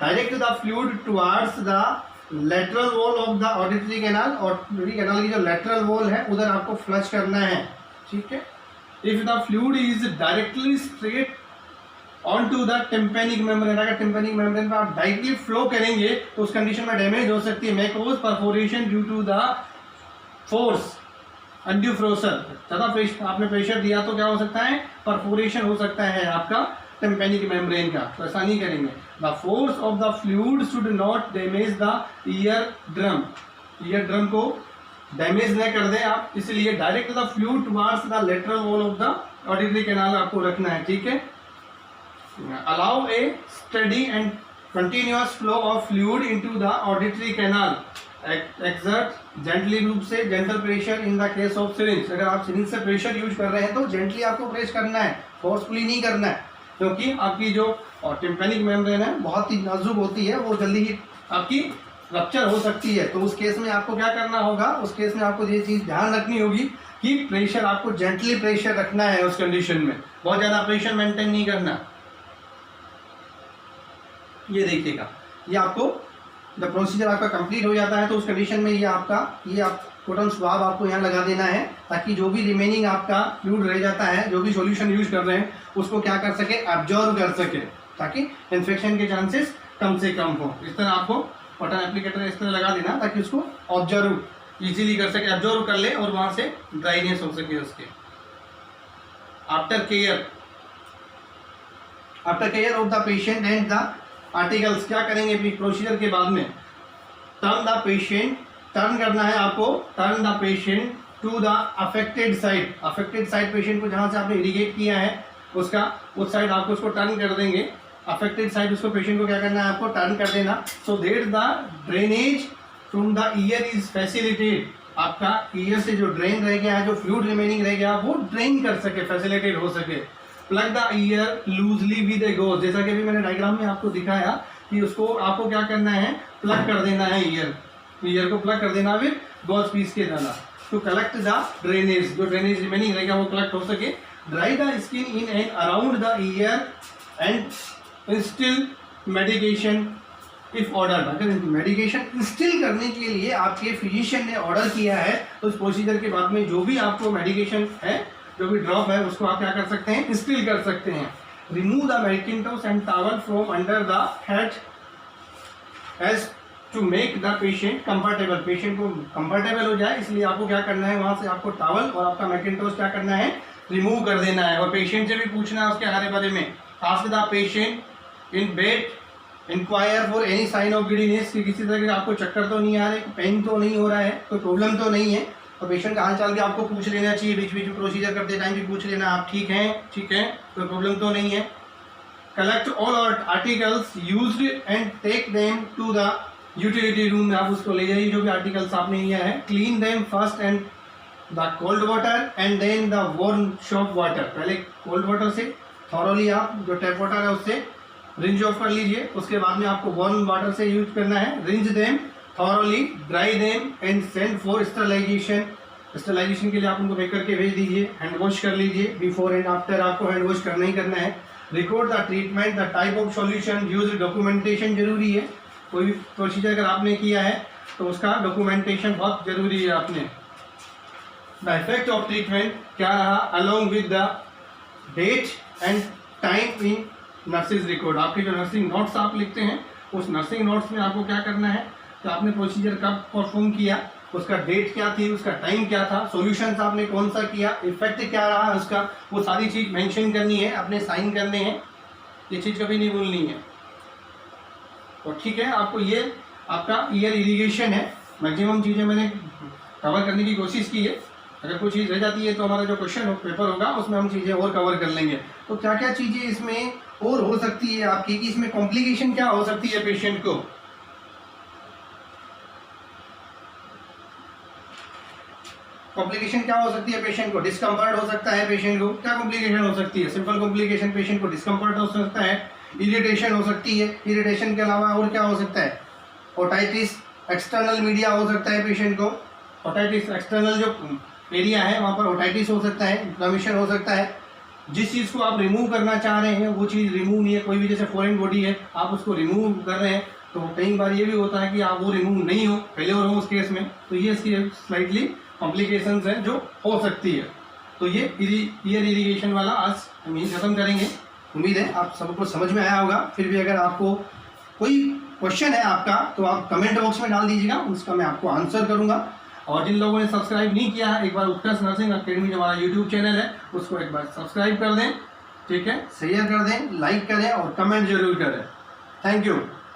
Direct the fluid towards the lateral wall of the auditory canal, auditory canal की जो लेटरल वॉल है उधर आपको फ्लश करना है, ठीक है। If the fluid is directly straight on to the tympanic membrane, अगर टिम्पैनिक मेम्ब्रेन पर आप डायरेक्टली फ्लो करेंगे तो उस कंडीशन में डैमेज हो सकती है। Mucous perforation due to the force undue pressure, ज़्यादा आपने प्रेशर दिया तो क्या हो सकता है, परफोरेशन हो सकता है आपका टिम्पैनिक मेम्ब्रेन का। तो ऐसा नहीं करेंगे। The force of the fluid should not damage the ear drum, ear drum को डैमेज न कर दें आप, इसलिए direct the fluid towards the lateral wall of the auditory canal आपको रखना है, ठीक है। Allow A study and continuous flow of fluid into the auditory canal, exert gently रूप से gentle pressure in the case of syringe. अगर आप syringe से प्रेशर यूज कर रहे हैं तो जेंटली आपको प्रेस करना है, फोर्सफुली नहीं करना है, क्योंकि आपकी जो टिम्पैनिक मेम्ब्रेन है बहुत ही नाजुक होती है, वो जल्दी ही आपकी रप्चर हो सकती है। तो उस केस में आपको क्या करना होगा, उस केस में आपको ये चीज़ ध्यान रखनी होगी कि प्रेशर आपको जेंटली प्रेशर रखना है उस कंडीशन में, बहुत ज़्यादा प्रेशर मेंटेन नहीं करना। ये देखिएगा, ये आपको जब प्रोसीजर आपका कंप्लीट हो जाता है तो उस कंडीशन में ये आप कॉटन स्वाब आपको यहाँ लगा देना है, ताकि जो भी रिमेनिंग आपका फ्लूइड रह जाता है, जो भी सॉल्यूशन यूज कर रहे हैं उसको क्या कर सके, एब्जॉर्ब कर सके, ताकि इन्फेक्शन के चांसेस कम से कम हो। इस तरह आपको कॉटन एप्लीकेटर इस तरह लगा देना ताकि उसको ऑब्जर्व इजीली कर सके, एब्जॉर्व कर ले और वहाँ से ड्राइनेस हो सके उसके। After care of the patient and the articles, क्या करेंगे प्रोसीजर के बाद में, टर्न द पेशेंट, टर्न करना है आपको, turn the patient to the affected side, affected side patient को जहाँ से आपने इरिगेट किया है उसका, उस साइड आपको उसको टर्न कर देंगे। अफेक्टेड साइड उसको पेशेंट को क्या करना है, आपको टर्न कर देना, so that the drainage from the year is facilitated, आपका ईयर से जो ड्रेन रह गया है, जो फ्लूइड रिमेनिंग रह गया वो ड्रेन कर सके, फैसिलिटेट हो सके। Plug the year loosely with A goes, जैसा कि अभी मैंने डायग्राम में आपको दिखाया कि उसको आपको क्या करना है, प्लग कर देना है ईयर को प्लग कर देना विद गॉज पीस के द्वारा, टू कलेक्ट द ड्रेनेज, जो ड्रेनेज रिमेनिंग रहेगा वो कलेक्ट हो सके। Dry the skin in and around the year and instil medication if order. अगर मेडिकेशन इंस्टिल करने के लिए आपके फिजिशियन ने ऑर्डर किया है तो उस प्रोसीजर के बाद में जो भी आपको मेडिकेशन है, जो भी ड्रॉप है, उसको आप क्या कर सकते हैं, इंस्टिल कर सकते हैं। Remove the mackintosh and towel from under the head as to make the patient comfortable. Patient को कंफर्टेबल हो जाए इसलिए आपको क्या करना है, वहां से आपको टॉवल और आपका मैकिंटोश क्या करना है, रिमूव कर देना है। और पेशेंट से भी पूछना है उसके हरे बारे में। Ask the patient in bed inquire for any sign of giddiness, कि किसी तरह का आपको चक्कर तो नहीं आ रहे, पेन तो नहीं हो रहा है, कोई प्रॉब्लम तो नहीं है। और पेशेंट का हालचाल भी आपको पूछ लेना चाहिए, बीच बीच में प्रोसीजर करते टाइम भी पूछ लेना आप ठीक हैं, कोई प्रॉब्लम तो नहीं है। Collect all articles used and take them to the utility room में आप उसको ले जाइए, जो भी आर्टिकल्स आपने लिया है। Clean them first and the cold water and then the warm soap water. पहले कोल्ड वाटर से थॉरोली आप जो टैप वाटर है उससे रिंज ऑफ कर लीजिए, उसके बाद में आपको वार्म वाटर से यूज करना है। Rinse them thoroughly, dry them and send for sterilization. Sterilization के लिए आप उनको पैक करके भेज दीजिए। हैंड वॉश कर लीजिए, बिफोर एंड आफ्टर आपको हैंड वॉश करना ही करना है। Record the treatment, the type of solution use, documentation जरूरी है। कोई भी प्रोसीजर अगर आपने किया है तो उसका डॉक्यूमेंटेशन बहुत जरूरी है। आपने द इफेक्ट ऑफ ट्रीटमेंट क्या रहा, along with the date and time in nurses record. आपके जो नर्सिंग नोट्स आप लिखते हैं उस नर्सिंग नोट्स में आपको क्या करना है, तो आपने प्रोसीजर कब परफॉर्म किया, उसका डेट क्या थी, उसका टाइम क्या था, सॉल्यूशंस आपने कौन सा किया, इफेक्ट क्या रहा उसका, वो सारी चीज़ मेंशन करनी है, अपने साइन करने हैं। ये चीज़ कभी नहीं भूलनी है। तो ठीक है, आपको ये आपका ईयर इरिगेशन है। मैक्सिमम चीज़ें मैंने कवर करने की कोशिश की है। अगर कोई चीज़ रह जाती है तो हमारा जो क्वेश्चन हो पेपर होगा उसमें हम चीज़ें और कवर कर लेंगे। तो क्या क्या चीज़ें इसमें और हो सकती है आपकी, कि इसमें कॉम्प्लिकेशन क्या हो सकती है पेशेंट को। कॉम्प्लिकेशन क्या हो सकती है पेशेंट को, डिस्कम्फर्ट हो सकता है पेशेंट को। क्या कॉम्प्लिकेशन हो सकती है, सिंपल कॉम्प्लिकेशन पेशेंट को डिस्कम्फर्ट हो सकता है, इरिटेशन हो सकती है। इरिटेशन के अलावा और क्या हो सकता है, ओटाइटिस एक्सटर्नल मीडिया हो सकता है पेशेंट को। ओटाइटिस एक्सटर्नल जो एरिया है वहाँ पर ओटाइटिस हो सकता है, इन्फ्लेमेशन हो सकता है। जिस चीज़ को आप रिमूव करना चाह रहे हैं वो चीज़ रिमूव नहीं है। कोई भी जैसे फॉरेन बॉडी है आप उसको रिमूव कर रहे हैं तो कई बार ये भी होता है कि आप वो रिमूव नहीं हो, फेलियर हो उस केस में, तो ये इसकी स्लाइटली कॉम्प्लिकेशंस हैं जो हो सकती है। तो ये ईयर इरिगेशन वाला आज हम यही खत्म करेंगे। उम्मीद है आप सबको समझ में आया होगा। फिर भी अगर आपको कोई क्वेश्चन है आपका तो आप कमेंट बॉक्स में डाल दीजिएगा, उसका मैं आपको आंसर करूँगा। और जिन लोगों ने सब्सक्राइब नहीं किया है, एक बार उत्कर्ष नर्सिंग अकेडमी जो हमारा यूट्यूब चैनल है उसको एक बार सब्सक्राइब कर दें, ठीक है, शेयर कर दें, लाइक करें और कमेंट जरूर करें। Thank you.